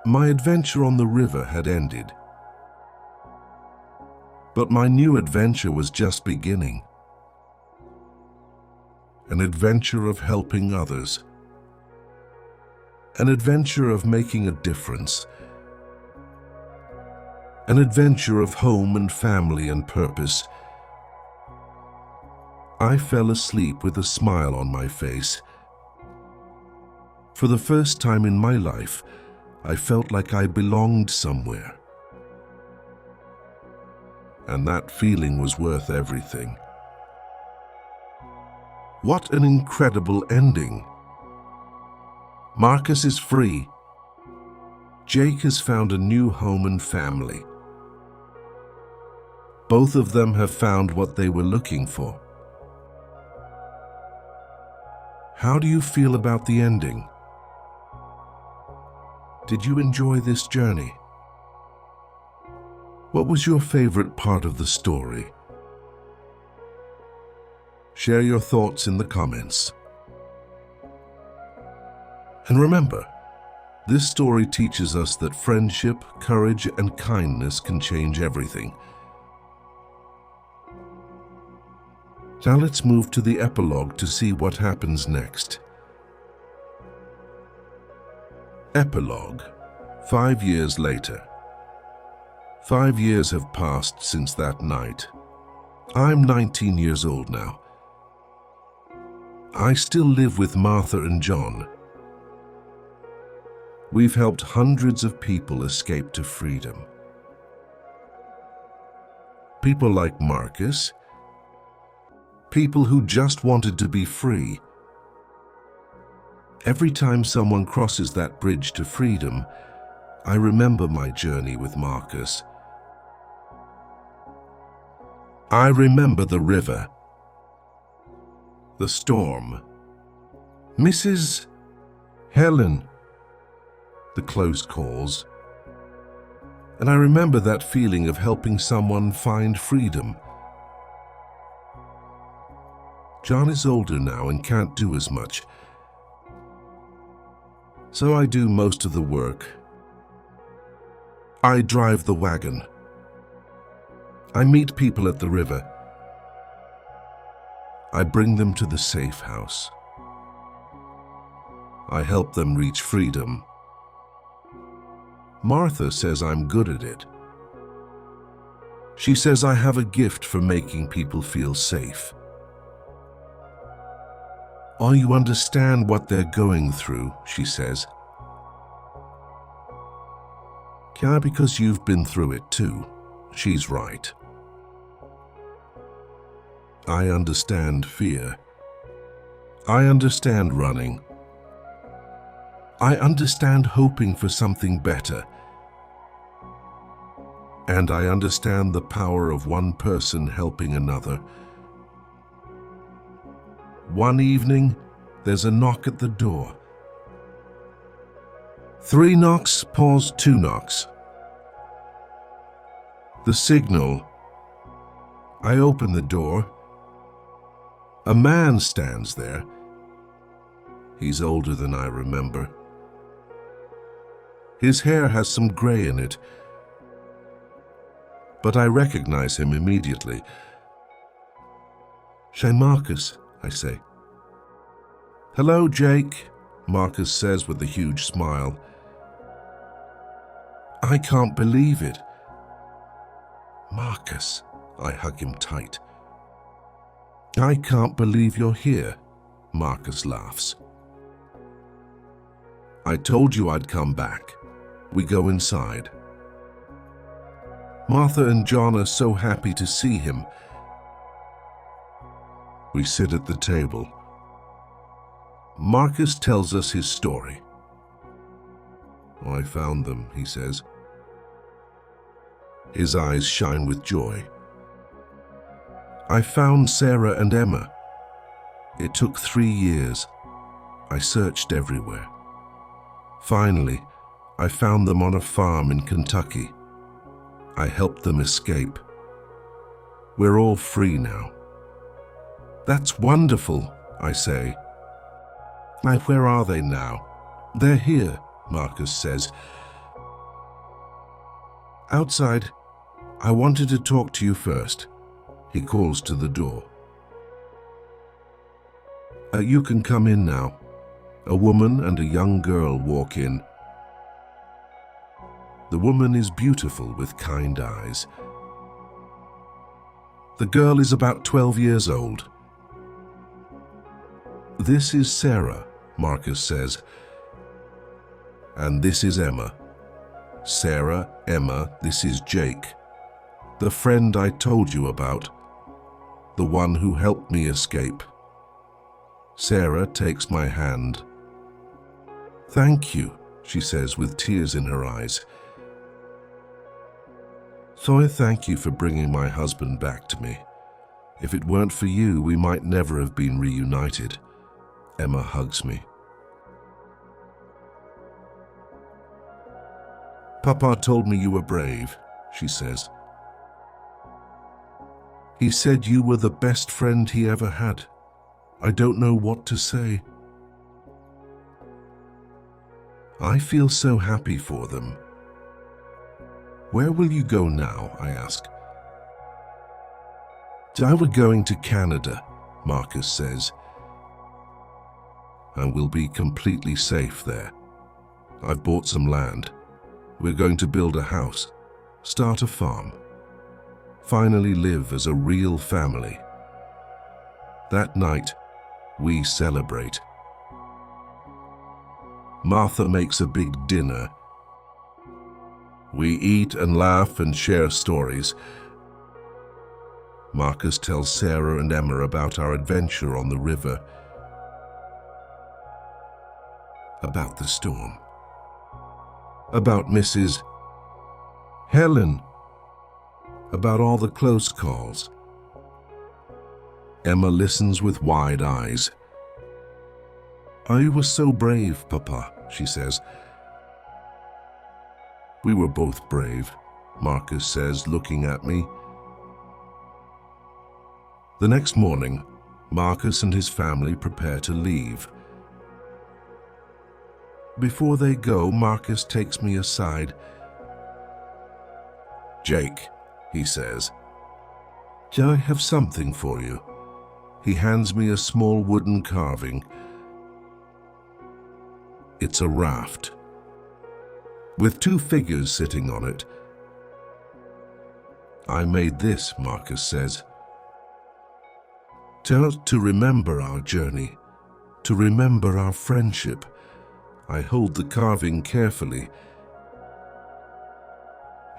My adventure on the river had ended. But my new adventure was just beginning. An adventure of helping others. An adventure of making a difference. An adventure of home and family and purpose. I fell asleep with a smile on my face. For the first time in my life, I felt like I belonged somewhere. And that feeling was worth everything. What an incredible ending! Marcus is free. Jake has found a new home and family. Both of them have found what they were looking for. How do you feel about the ending? Did you enjoy this journey? What was your favorite part of the story? Share your thoughts in the comments. And remember, this story teaches us that friendship, courage, and kindness can change everything. Now let's move to the epilogue to see what happens next. Epilogue. 5 years later. 5 years have passed since that night. I'm 19 years old now. I still live with Martha and John. We've helped hundreds of people escape to freedom. People like Marcus. People who just wanted to be free. Every time someone crosses that bridge to freedom, I remember my journey with Marcus. I remember the river, the storm, Mrs. Helen, the close calls, and I remember that feeling of helping someone find freedom. John is older now and can't do as much, so I do most of the work. I drive the wagon. I meet people at the river. I bring them to the safe house. I help them reach freedom. Martha says I'm good at it. She says I have a gift for making people feel safe. "Oh, you understand what they're going through," she says. "Yeah, because you've been through it too." She's right. I understand fear. I understand running. I understand hoping for something better. And I understand the power of one person helping another. One evening, there's a knock at the door. 3 knocks, pause, 2 knocks. The signal. I open the door. A man stands there. He's older than I remember. His hair has some gray in it, but I recognize him immediately. "Hey, Marcus," I say. "Hello, Jake," Marcus says with a huge smile. I can't believe it. "Marcus," I hug him tight. "I can't believe you're here," Marcus laughs. I told you I'd come back. We go inside. Martha and John are so happy to see him. We sit at the table. Marcus tells us his story. I found them, he says. His eyes shine with joy. I found Sarah and Emma. It took 3 years. I searched everywhere. Finally, I found them on a farm in Kentucky. I helped them escape. We're all free now. That's wonderful, I say. Now, where are they now? They're here, Marcus says. Outside, I wanted to talk to you first. He calls to the door. You can come in now. A woman and a young girl walk in. The woman is beautiful with kind eyes. The girl is about 12 years old. This is Sarah, Marcus says. And this is Emma. Sarah, Emma, this is Jake. The friend I told you about. The one who helped me escape. Sarah takes my hand. Thank you, she says with tears in her eyes. So I thank you for bringing my husband back to me. If it weren't for you, we might never have been reunited. Emma hugs me. Papa told me you were brave, she says. He said you were the best friend he ever had. I don't know what to say. I feel so happy for them. Where will you go now? I ask. We're going to Canada, Marcus says. And we'll be completely safe there. I've bought some land. We're going to build a house, start a farm, finally live as a real family. That night, we celebrate. Martha makes a big dinner. We eat and laugh and share stories. Marcus tells Sarah and Emma about our adventure on the river, about the storm, about Mrs. Helen, about all the close calls. Emma listens with wide eyes. I was so brave, Papa, she says. We were both brave, Marcus says, looking at me. The next morning, Marcus and his family prepare to leave. Before they go, Marcus takes me aside. Jake, he says, I have something for you. He hands me a small wooden carving. It's a raft, with 2 figures sitting on it. I made this, Marcus says. To remember our journey, to remember our friendship. I hold the carving carefully.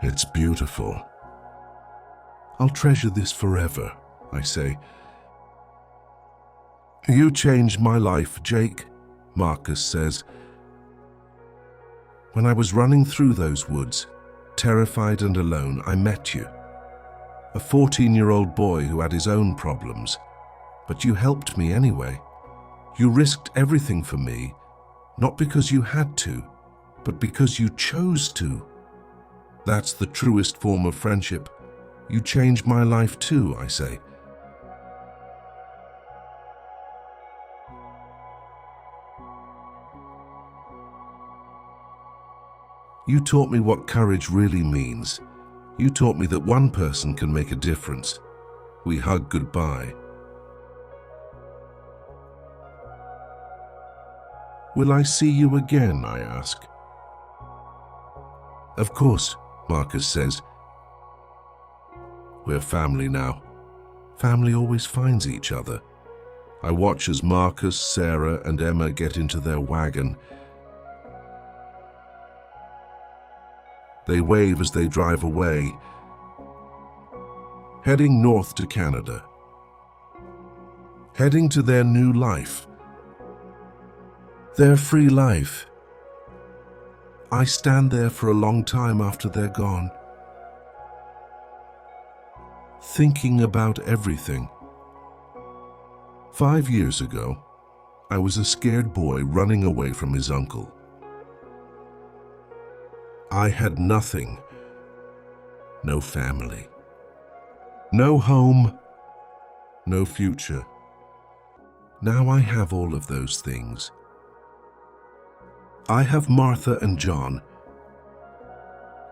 It's beautiful. I'll treasure this forever, I say. You changed my life, Jake, Marcus says. When I was running through those woods, terrified and alone, I met you. A 14-year-old boy who had his own problems. But you helped me anyway. You risked everything for me, not because you had to, but because you chose to. That's the truest form of friendship. You changed my life too, I say. You taught me what courage really means. You taught me that one person can make a difference. We hug goodbye. Will I see you again, I ask. Of course, Marcus says. We're family now. Family always finds each other. I watch as Marcus, Sarah, and Emma get into their wagon. They wave as they drive away, heading north to Canada, heading to their new life, their free life. I stand there for a long time after they're gone, thinking about everything. 5 years ago, I was a scared boy running away from his uncle. I had nothing, no family, no home, no future. Now I have all of those things. I have Martha and John.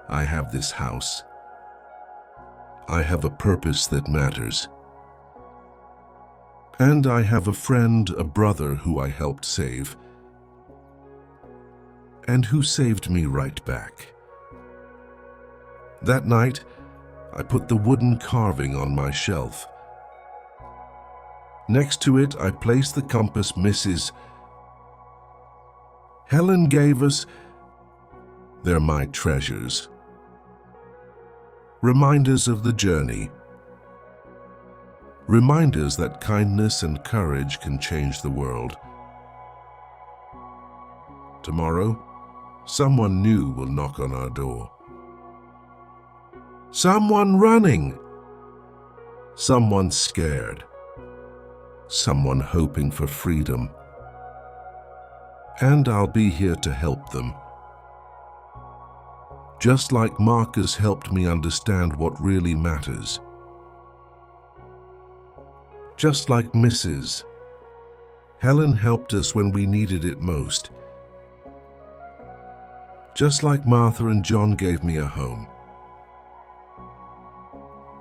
I have this house. I have a purpose that matters. And I have a friend, a brother who I helped save, and who saved me right back. That night, I put the wooden carving on my shelf. Next to it, I placed the compass Mrs. Helen gave us. They're my treasures. Reminders of the journey. Reminders that kindness and courage can change the world. Tomorrow, someone new will knock on our door. Someone running. Someone scared. Someone hoping for freedom. And I'll be here to help them. Just like Marcus helped me understand what really matters. Just like Mrs. Helen helped us when we needed it most. Just like Martha and John gave me a home.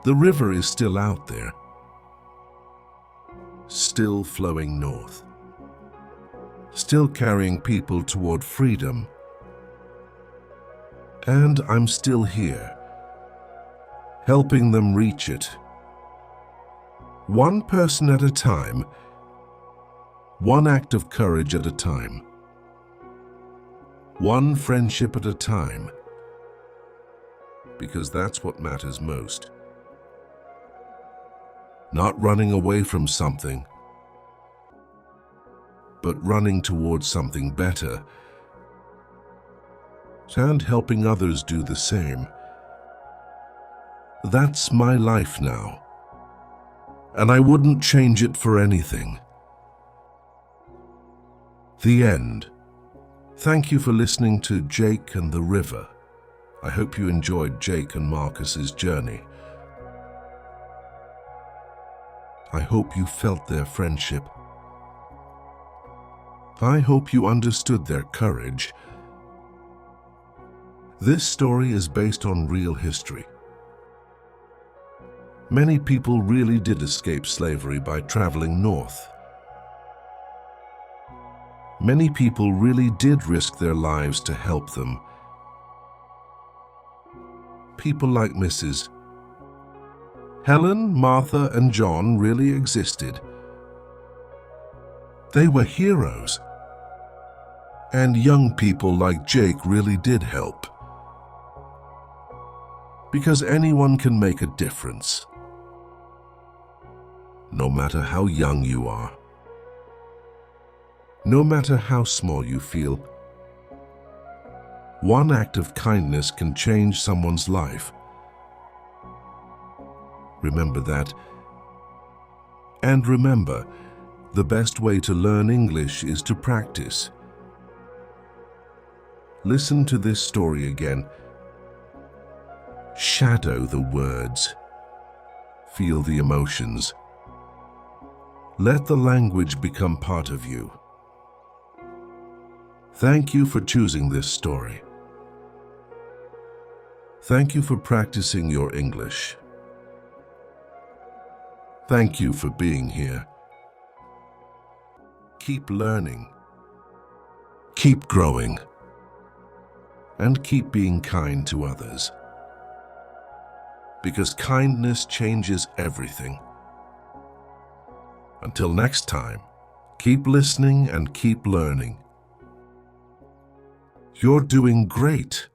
The river is still out there, still flowing north, still carrying people toward freedom. And I'm still here, helping them reach it. One person at a time, one act of courage at a time, one friendship at a time, because that's what matters most. Not running away from something, but running towards something better, and helping others do the same. That's my life now, and I wouldn't change it for anything. The end. Thank you for listening to Jake and the River. I hope you enjoyed Jake and Marcus's journey. I hope you felt their friendship. I hope you understood their courage. This story is based on real history. Many people really did escape slavery by traveling north. Many people really did risk their lives to help them. People like Mrs. Helen, Martha, and John really existed. They were heroes. And young people like Jake really did help. Because anyone can make a difference. No matter how young you are. No matter how small you feel. One act of kindness can change someone's life. Remember that. And remember, the best way to learn English is to practice. Listen to this story again. Shadow the words. Feel the emotions. Let the language become part of you. Thank you for choosing this story. Thank you for practicing your English. Thank you for being here. Keep learning. Keep growing. And keep being kind to others. Because kindness changes everything. Until next time, keep listening and keep learning. You're doing great.